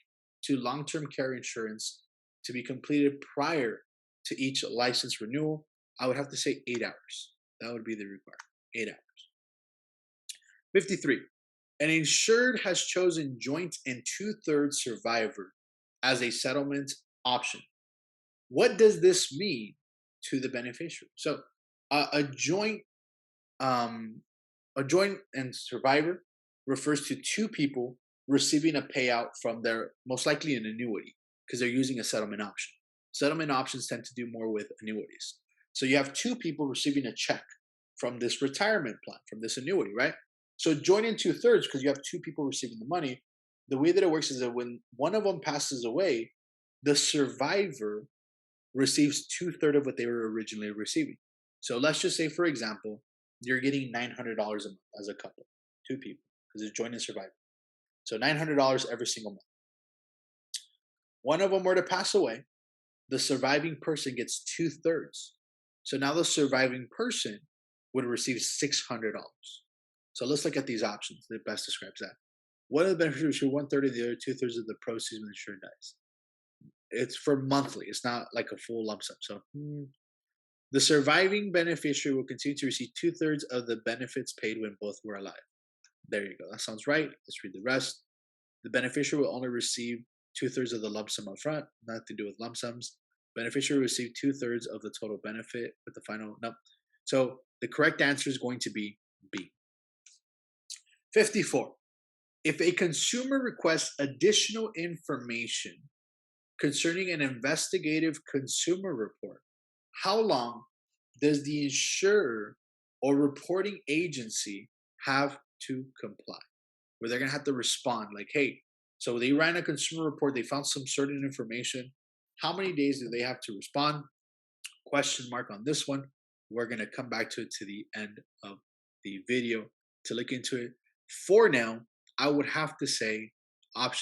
S1: to long-term care insurance to be completed prior to each license renewal? I would have to say 8 hours. That would be the requirement, 8 hours. 53. An insured has chosen joint and 2/3 survivor as a settlement option. What does this mean to the beneficiary? So a joint and survivor refers to 2 people receiving a payout from their, most likely an annuity, because they're using a settlement option. Settlement options tend to do more with annuities. So you have 2 people receiving a check from this retirement plan, from this annuity, right? So join in 2/3 because you have 2 people receiving the money. The way that it works is that when one of them passes away, the survivor receives 2/3 of what they were originally receiving. So let's just say, for example, you're getting $900 a month as a couple, 2 people, because it's joint and survivor. So $900 every single month. One of them were to pass away, the surviving person gets 2/3. So now the surviving person would receive $600. So let's look at these options that best describes that. One of the beneficiaries receive 1/3 of the other 2/3 of the proceeds when the insured dies. It's for monthly. It's not like a full lump sum. So the surviving beneficiary will continue to receive 2/3 of the benefits paid when both were alive. There you go. That sounds right. Let's read the rest. The beneficiary will only receive 2/3 of the lump sum up front, nothing to do with lump sums. Beneficiary will receive 2/3 of the total benefit with the final. No. So the correct answer is going to be B. 54. If a consumer requests additional information concerning an investigative consumer report, how long does the insurer or reporting agency have to comply? Where they're going to have to respond like, hey, so they ran a consumer report, they found some certain information. How many days do they have to respond? Question mark on this one. We're going to come back to it to the end of the video to look into it. For now, I would have to say 5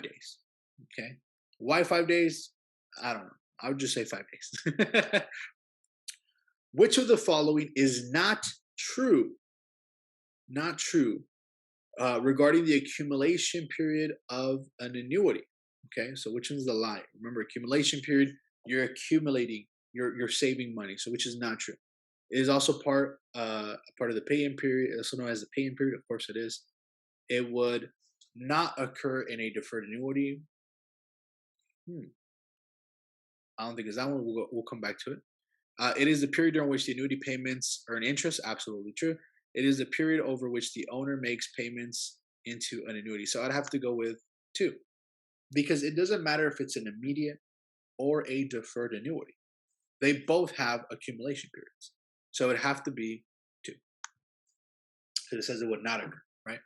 S1: days. Okay. Why 5 days? I don't know. I would just say 5 days. Which of the following is not true? Not true regarding the accumulation period of an annuity. Okay, so which one's the lie? Remember, accumulation period, you're accumulating, you're saving money. So which is not true? It is also part of the pay-in period, also known as the pay-in period. Of course, it is. It would not occur in a deferred annuity. I don't think it's that one. We'll come back to it. It is the period during which the annuity payments earn interest. Absolutely true. It is the period over which the owner makes payments into an annuity. So I'd have to go with 2, because it doesn't matter if it's an immediate or a deferred annuity. They both have accumulation periods. So it'd have to be 2. So it says it would not occur, right?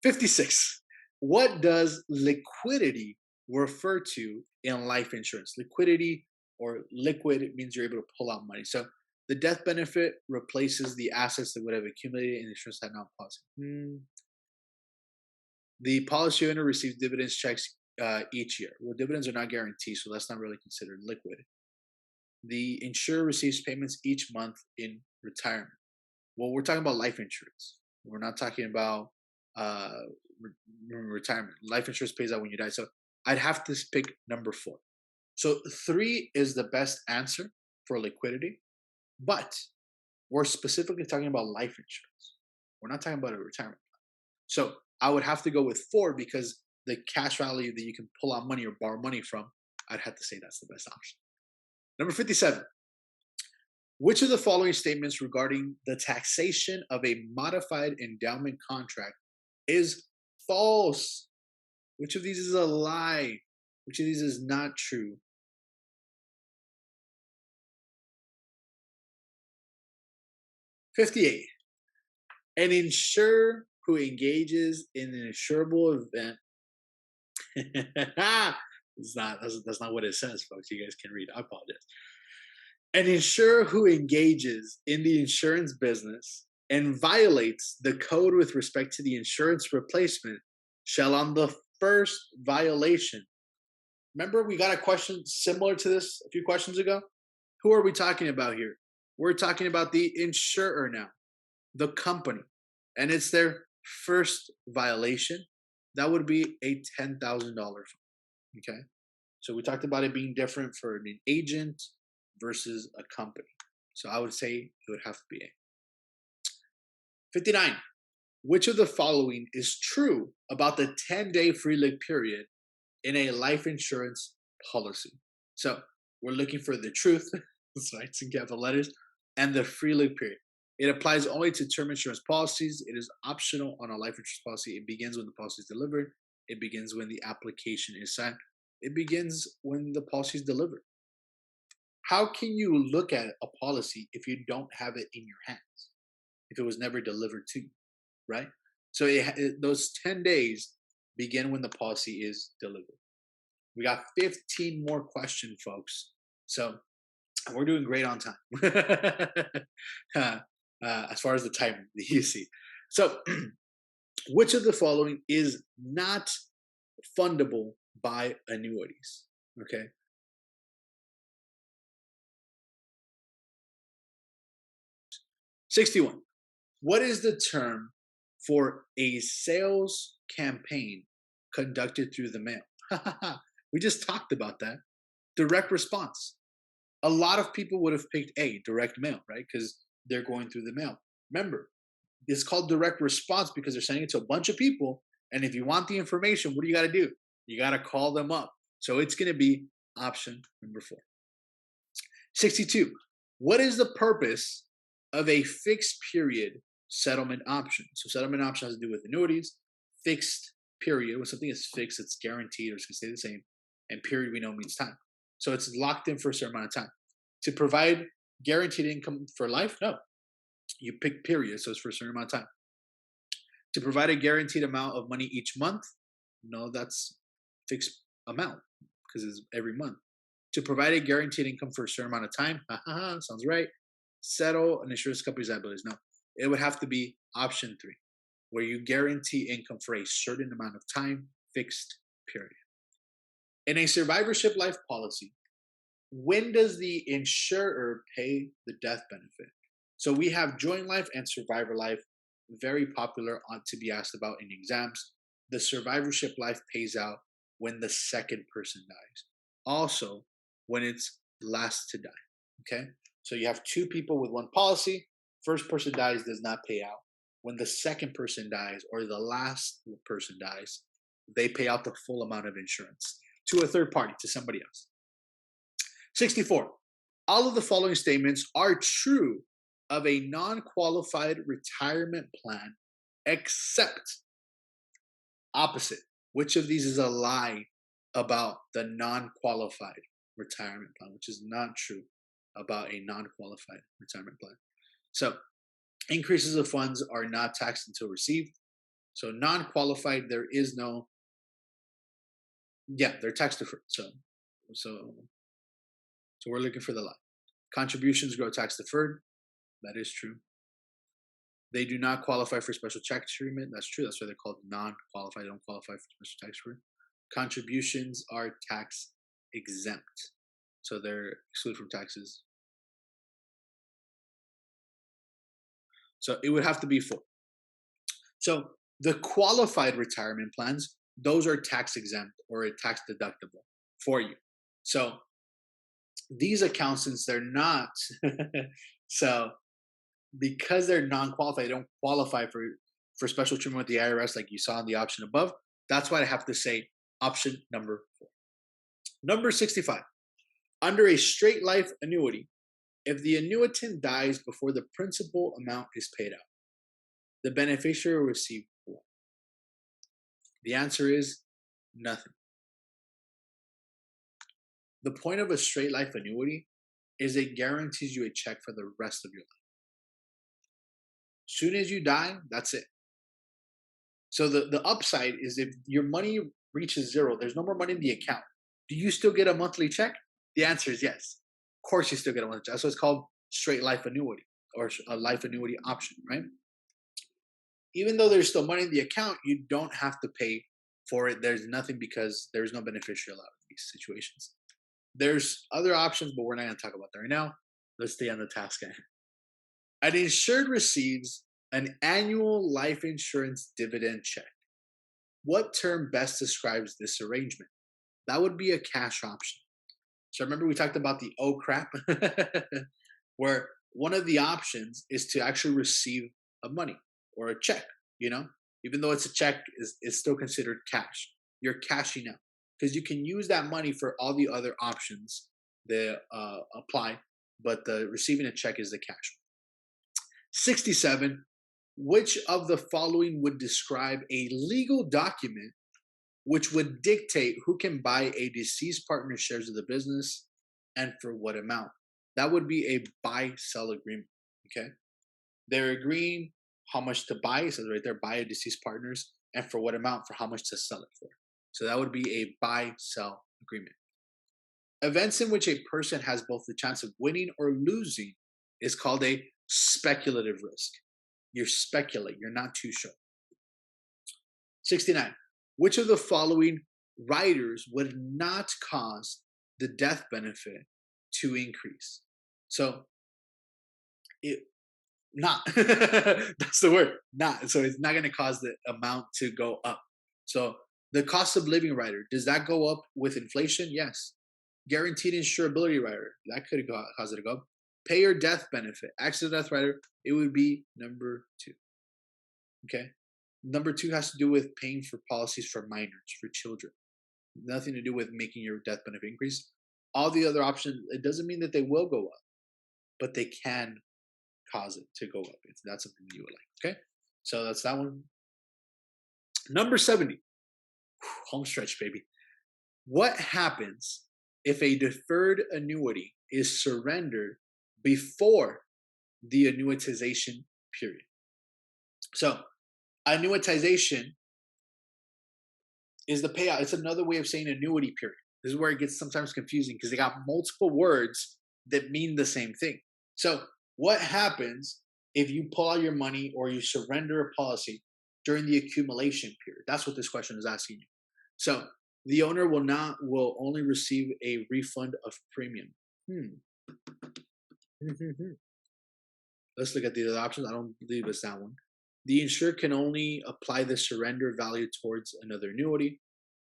S1: 56. What does liquidity refer to in life insurance? Liquidity or liquid, it means you're able to pull out money. So the death benefit replaces the assets that would have accumulated in the insurance had not policy. The policy owner receives dividends checks each year. Well, dividends are not guaranteed, so that's not really considered liquid. The insurer receives payments each month in retirement. Well, we're talking about life insurance. We're not talking about retirement. Life insurance pays out when you die. So I'd have to pick number 4. So 3 is the best answer for liquidity, but we're specifically talking about life insurance. We're not talking about a retirement plan. So I would have to go with 4 because the cash value that you can pull out money or borrow money from, I'd have to say that's the best option. Number 57. Which of the following statements regarding the taxation of a modified endowment contract is false? Which of these is a lie? Which of these is not true? $58. An insurer who engages in an insurable event. That's not what it says, folks. You guys can read. I apologize. An insurer who engages in the insurance business and violates the code with respect to the insurance replacement shall, on the first violation. Remember, we got a question similar to this a few questions ago. Who are we talking about here? We're talking about the insurer now, the company, and it's their first violation. That would be a $10,000 fine. Okay, so we talked about it being different for an agent versus a company. So I would say it would have to be A. 59. Which of the following is true about the 10-day free look period in a life insurance policy? So we're looking for the truth, so it's in capital letters, and the free look period. It applies only to term insurance policies. It is optional on a life insurance policy. It begins when the policy is delivered. It begins when the application is signed. It begins when the policy is delivered. How can you look at a policy if you don't have it in your hands? If it was never delivered to you, right? So those 10 days begin when the policy is delivered. We got 15 more questions, folks. So we're doing great on time. As far as the time that you see. So which of the following is not fundable by annuities? Okay. 61. What is the term for a sales campaign conducted through the mail? We just talked about that. Direct response. A lot of people would have picked A, direct mail, right? Because they're going through the mail. Remember, it's called direct response because they're sending it to a bunch of people. And if you want the information, what do you got to do? You got to call them up. So it's going to be option number 4. 62. What is the purpose of a fixed period settlement option? So settlement option has to do with annuities. Fixed period, when something is fixed, it's guaranteed or it's going to stay the same. And period, we know, means time. So it's locked in for a certain amount of time. To provide guaranteed income for life? No. You pick period, so it's for a certain amount of time. To provide a guaranteed amount of money each month? No, that's fixed amount because it's every month. To provide a guaranteed income for a certain amount of time? Sounds right. Settle an insurance company's liabilities. No, it would have to be option 3, where you guarantee income for a certain amount of time, fixed period. In a survivorship life policy, when does the insurer pay the death benefit? So we have joint life and survivor life, very popular to be asked about in exams. The survivorship life pays out when the second person dies. Also, when it's last to die. Okay? So you have 2 people with one policy. First person dies, does not pay out. When the second person dies or the last person dies, they pay out the full amount of insurance to a third party, to somebody else. 64. All of the following statements are true of a non-qualified retirement plan, except opposite. Which of these is a lie about the non-qualified retirement plan, which is not true about a non-qualified retirement plan? So increases of funds are not taxed until received. So non-qualified, there is no Yeah, they're tax deferred. So so we're looking for the lie. Contributions grow tax deferred. That is true. They do not qualify for special tax treatment. That's true. That's why they're called non-qualified. They don't qualify for special tax treatment. Contributions are tax exempt, so they're excluded from taxes. So it would have to be 4. So the qualified retirement plans, those are tax exempt or tax deductible for you. So these accounts, since they're not, so because they're non-qualified, they don't qualify for special treatment with the IRS, like you saw in the option above. That's why I have to say option number 4. Number 65. Under a straight life annuity, if the annuitant dies before the principal amount is paid out, the beneficiary will receive what? The answer is nothing. The point of a straight life annuity is it guarantees you a check for the rest of your life. Soon as you die, that's it. So the upside is if your money reaches 0, there's no more money in the account. Do you still get a monthly check? The answer is yes. Of course you still get a monthly check. That's what it's called straight life annuity or a life annuity option, right? Even though there's still money in the account, you don't have to pay for it. There's nothing because there's no beneficiary allowed in these situations. There's other options, but we're not going to talk about that right now. Let's stay on the task at hand. An insured receives an annual life insurance dividend check. What term best describes this arrangement? That would be a cash option. So remember we talked about the oh crap, where one of the options is to actually receive a money or a check, even though it's a check, it's still considered cash. You're cashing out because you can use that money for all the other options that apply, but the receiving a check is the cash. 67. Which of the following would describe a legal document which would dictate who can buy a deceased partner's shares of the business and for what amount? That would be a buy-sell agreement, okay? They're agreeing how much to buy, it says right there, buy a deceased partner's, and for what amount, for how much to sell it for. So that would be a buy-sell agreement. Events in which a person has both the chance of winning or losing is called a speculative risk. You speculate, you're not too sure. 69. Which of the following riders would not cause the death benefit to increase? So, not. That's the word, not. So it's not going to cause the amount to go up. So the cost of living rider, does that go up with inflation? Yes. Guaranteed insurability rider, that could cause it to go up. Pay or death benefit, accident death rider, it would be number 2. Okay. Number 2 has to do with paying for policies for minors, for children. Nothing to do with making your death benefit increase. All the other options, it doesn't mean that they will go up, but they can cause it to go up. If that's something you would like. Okay. So that's that one. Number 70. Home stretch, baby. What happens if a deferred annuity is surrendered before the annuitization period? So annuitization is the payout. It's another way of saying annuity period. This is where it gets sometimes confusing because they got multiple words that mean the same thing. So what happens if you pull out your money or you surrender a policy during the accumulation period? That's what this question is asking you. So the owner will only receive a refund of premium. Let's look at the other options. I don't believe it's that one. The insurer can only apply the surrender value towards another annuity.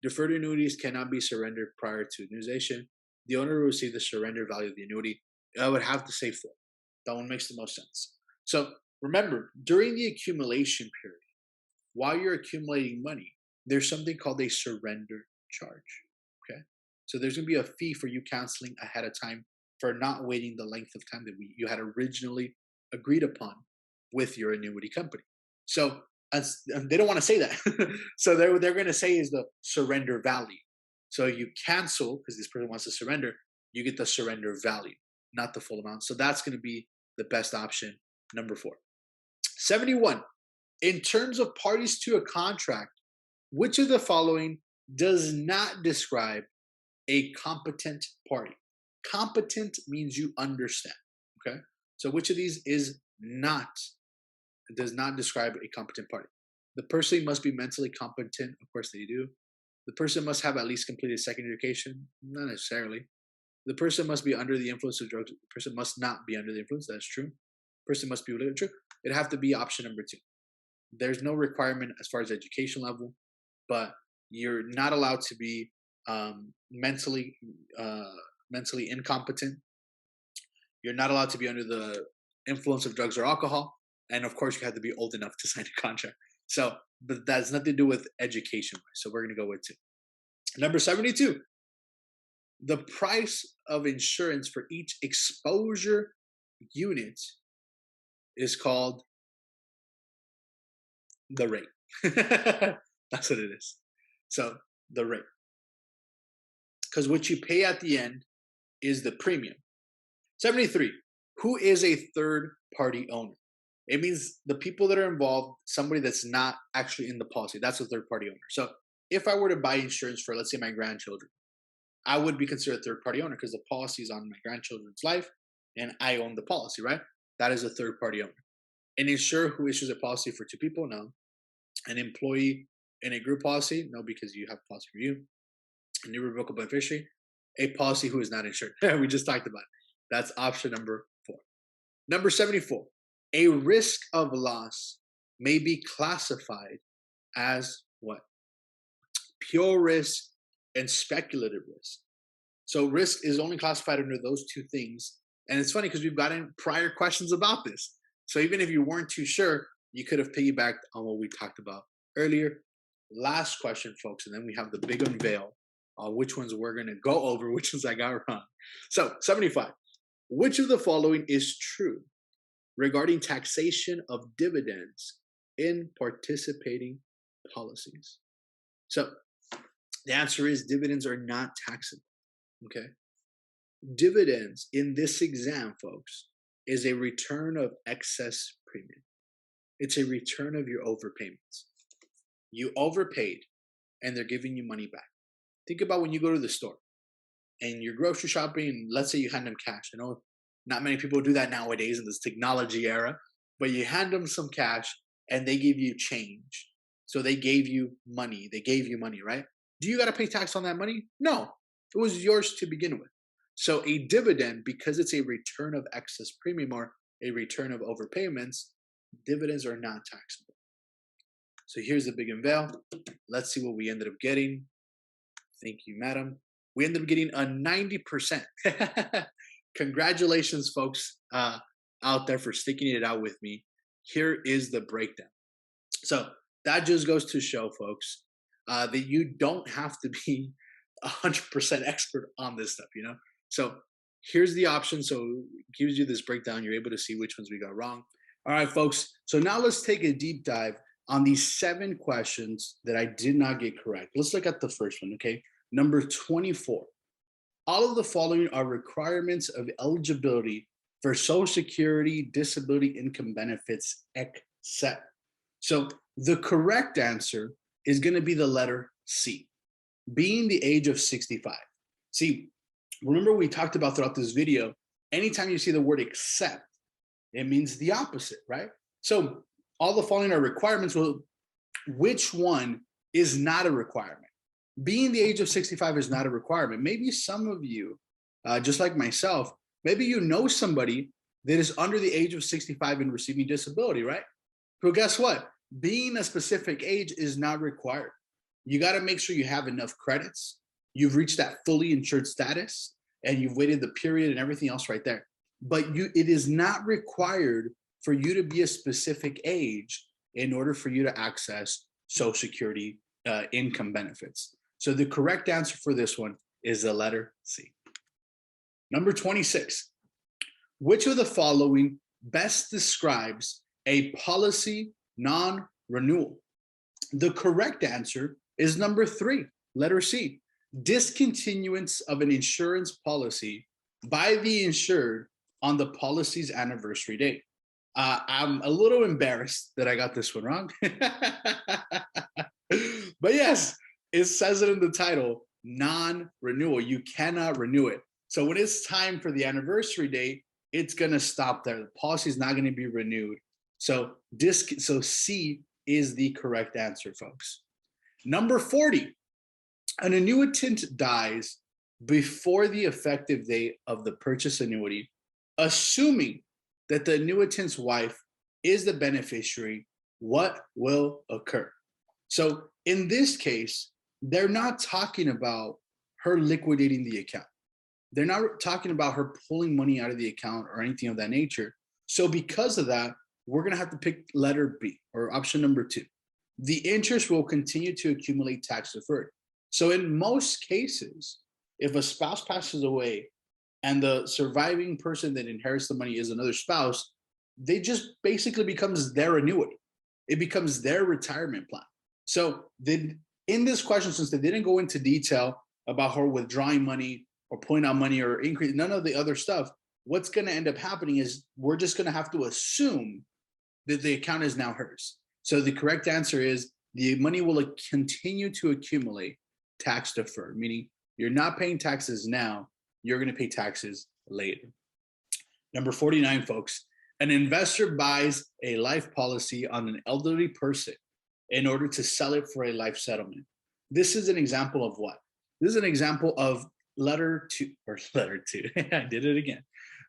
S1: Deferred annuities cannot be surrendered prior to annuitization. The owner will receive the surrender value of the annuity. I would have to say 4. That one makes the most sense. So remember, during the accumulation period, while you're accumulating money, there's something called a surrender charge. Okay. So there's going to be a fee for you canceling ahead of time for not waiting the length of time that you had originally agreed upon with your annuity company. So they don't want to say that. So they're going to say is the surrender value. So you cancel because this person wants to surrender, you get the surrender value, not the full amount. So that's going to be the best option, number 4. 71. In terms of parties to a contract, which of the following does not describe a competent party. Competent means you understand. Okay. So which of these is not, it does not describe a competent party? The person must be mentally competent. Of course they do. The person must have at least completed secondary education. Not necessarily. The person must be under the influence of drugs. The person must not be under the influence. That's true. The person must be true. It'd have to be option number 2. There's no requirement as far as education level, but you're not allowed to be mentally incompetent. You're not allowed to be under the influence of drugs or alcohol, and of course, you have to be old enough to sign a contract. So, but that has nothing to do with education. So we're going to go with 2. Number 72. The price of insurance for each exposure unit is called the rate. That's what it is. So the rate. Because what you pay at the end is the premium. 73. Who is a third party owner? It means the people that are involved, somebody that's not actually in the policy. That's a third party owner. So if I were to buy insurance for, let's say, my grandchildren, I would be considered a third party owner because the policy is on my grandchildren's life and I own the policy, right? That is a third party owner. An insurer who issues a policy for 2 people, no. An employee in a group policy, no, because you have a policy for you. An irrevocable beneficiary, a policy who is not insured. We just talked about it. That's option number 4. Number 74. A risk of loss may be classified as what? Pure risk and speculative risk. So risk is only classified under those 2 things. And it's funny because we've gotten prior questions about this. So even if you weren't too sure, you could have piggybacked on what we talked about earlier. Last question, folks, and then we have the big unveil on which ones we're going to go over, which ones I got wrong. So 75. Which of the following is true regarding taxation of dividends in participating policies? So the answer is dividends are not taxable. Okay. Dividends in this exam, folks, is a return of excess premium. It's a return of your overpayments. You overpaid and they're giving you money back. Think about when you go to the store and you're grocery shopping, and let's say you hand them cash. I know not many people do that nowadays in this technology era, but you hand them some cash and they give you change. So they gave you money. They gave you money, right? Do you got to pay tax on that money? No, it was yours to begin with. So a dividend, because it's a return of excess premium or a return of overpayments, dividends are not taxable. So here's the big unveil. Let's see what we ended up getting. Thank you, madam. We ended up getting a 90%. Congratulations, folks out there for sticking it out with me. Here is the breakdown. So that just goes to show, folks, that you don't have to be 100% expert on this stuff, you know? So here's the option. So it gives you this breakdown. You're able to see which ones we got wrong. All right, folks. So now let's take a deep dive on these 7 questions that I did not get correct. Let's look at the first one, okay? Number 24. All of the following are requirements of eligibility for Social Security disability income benefits except. So the correct answer is going to be the letter C, being the age of 65. See, remember we talked about throughout this video, anytime you see the word except, it means the opposite, right? So all the following are requirements. Well, which one is not a requirement? Being the age of 65 is not a requirement. Maybe some of you, just like myself, maybe you know somebody that is under the age of 65 and receiving disability, right? Well, guess what? Being a specific age is not required. You got to make sure you have enough credits, you've reached that fully insured status, and you've waited the period and everything else right there. But it is not required for you to be a specific age in order for you to access Social Security income benefits. So the correct answer for this one is the letter C. Number 26. Which of the following best describes a policy non-renewal? The correct answer is number 3, letter C. Discontinuance of an insurance policy by the insured on the policy's anniversary date. I'm a little embarrassed that I got this one wrong. But yes, it says it in the title, non-renewal. You cannot renew it. So when it's time for the anniversary date, it's going to stop there. The policy is not going to be renewed. So C is the correct answer, folks. Number 40, an annuitant dies before the effective date of the purchase annuity, assuming that the annuitant's wife is the beneficiary. What will occur? So in this case, they're not talking about her liquidating the account. They're not talking about her pulling money out of the account or anything of that nature. So because of that, we're going to have to pick letter B, or option number 2. The interest will continue to accumulate tax deferred. So in most cases, if a spouse passes away and the surviving person that inherits the money is another spouse, they just basically becomes their annuity. It becomes their retirement plan. So in this question, since they didn't go into detail about her withdrawing money or pulling out money or increase, none of the other stuff, what's going to end up happening is we're just going to have to assume that the account is now hers. So the correct answer is the money will continue to accumulate tax deferred, meaning you're not paying taxes now, you're going to pay taxes later. Number 49, folks, an investor buys a life policy on an elderly person in order to sell it for a life settlement. This is an example of what? This is an example of letter 2, I did it again.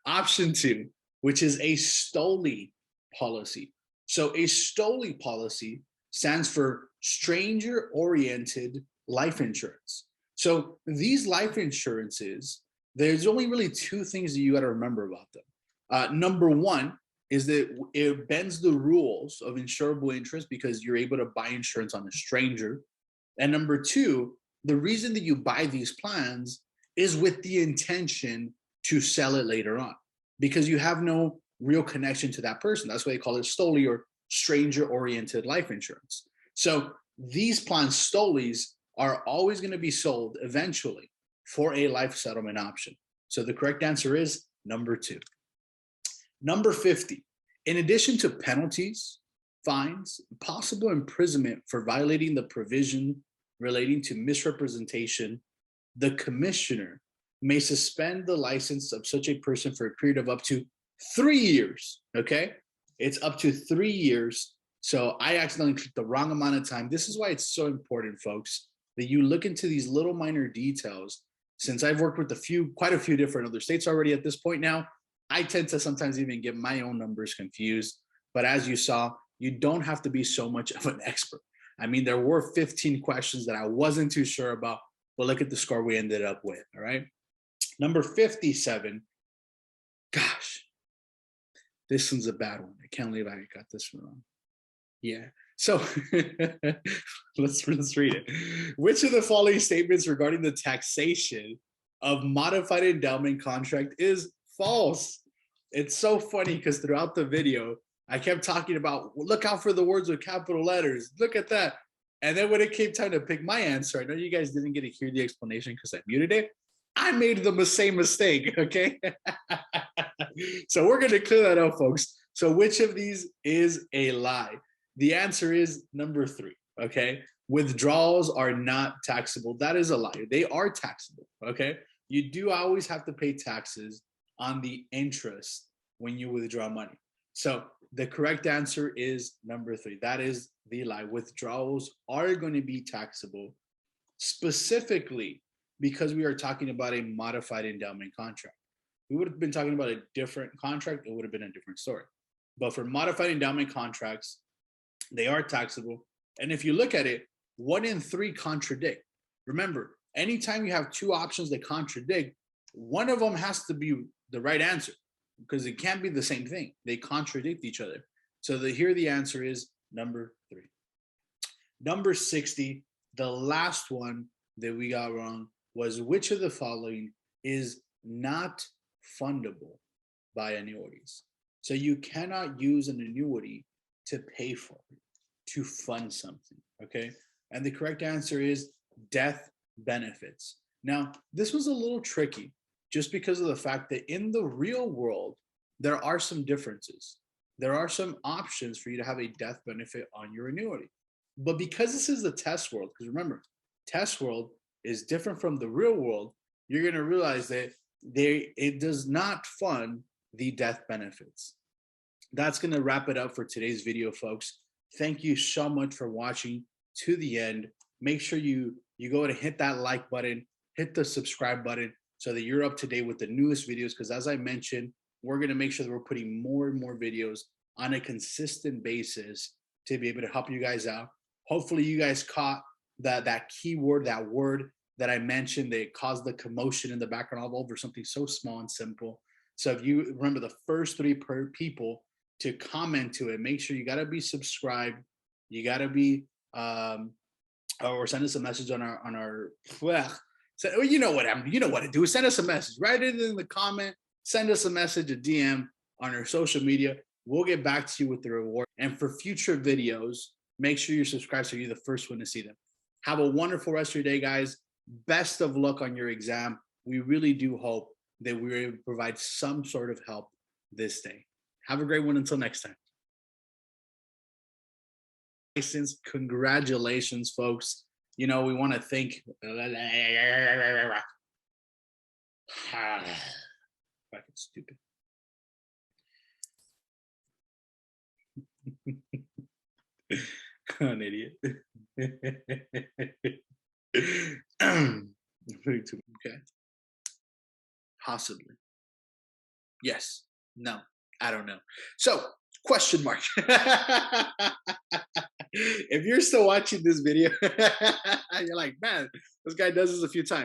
S1: Option 2, which is a STOLI policy. So a STOLI policy stands for stranger-oriented life insurance. So these life insurances, there's only really 2 things that you got to remember about them. Number 1 is that it bends the rules of insurable interest because you're able to buy insurance on a stranger. And number 2, the reason that you buy these plans is with the intention to sell it later on because you have no real connection to that person. That's why they call it STOLI, or stranger-oriented life insurance. So these plans, STOLIs, are always going to be sold eventually for a life settlement option. So the correct answer is number 2. Number 50, in addition to penalties, fines, possible imprisonment for violating the provision relating to misrepresentation, the commissioner may suspend the license of such a person for a period of up to 3 years, okay? It's up to 3 years. So I accidentally clicked the wrong amount of time. This is why it's so important, folks, that you look into these little minor details. Since I've worked with quite a few different other states already at this point now, I tend to sometimes even get my own numbers confused. But as you saw, you don't have to be so much of an expert. I mean, there were 15 questions that I wasn't too sure about, but look at the score we ended up with, all right? Number 57, gosh, this one's a bad one. I can't believe I got this one wrong. Yeah, so let's read it. Which of the following statements regarding the taxation of modified endowment contract is false? It's so funny because throughout the video, I kept talking about, look out for the words with capital letters. Look at that. And then when it came time to pick my answer, I know you guys didn't get to hear the explanation because I muted it. I made the same mistake, okay? So we're going to clear that up, folks. So which of these is a lie? The answer is number 3, okay? Withdrawals are not taxable. That is a lie. They are taxable, okay? You do always have to pay taxes on the interest when you withdraw money. So the correct answer is number 3. That is the lie. Withdrawals are going to be taxable, specifically because we are talking about a modified endowment contract. We would have been talking about a different contract, it would have been a different story. But for modified endowment contracts, they are taxable. And if you look at it, 1 in 3 contradict. Remember, anytime you have 2 options that contradict, one of them has to be the right answer because it can't be the same thing. They contradict each other. So here the answer is number 3. Number 60, the last one that we got wrong was which of the following is not fundable by annuities? So you cannot use an annuity to pay for it, to fund something, okay? And the correct answer is death benefits. Now, this was a little tricky just because of the fact that in the real world, there are some differences. There are some options for you to have a death benefit on your annuity. But because this is the test world, because remember, test world is different from the real world, you're going to realize that it does not fund the death benefits. That's going to wrap it up for today's video, folks. Thank you so much for watching to the end. Make sure you go and hit that like button, hit the subscribe button so that you're up to date with the newest videos. Because as I mentioned, we're going to make sure that we're putting more and more videos on a consistent basis to be able to help you guys out. Hopefully you guys caught that keyword, that word that I mentioned that caused the commotion in the background all over something so small and simple. So if you remember the first 3 people to comment to it, make sure you got to be subscribed. You got to be or send us a message on our so you know what to do. Send us a message, write it in the comment, send us a message, a DM on our social media. We'll get back to you with the reward. And for future videos, make sure you're subscribed so you're the first one to see them. Have a wonderful rest of your day, guys. Best of luck on your exam. We really do hope that we're able to provide some sort of help this day. Have a great one until next time. Congratulations, folks. You know, we want to thank fucking stupid. An idiot. Okay. Possibly. Yes. No. I don't know. So, question mark. If you're still watching this video, you're like, man, this guy does this a few times.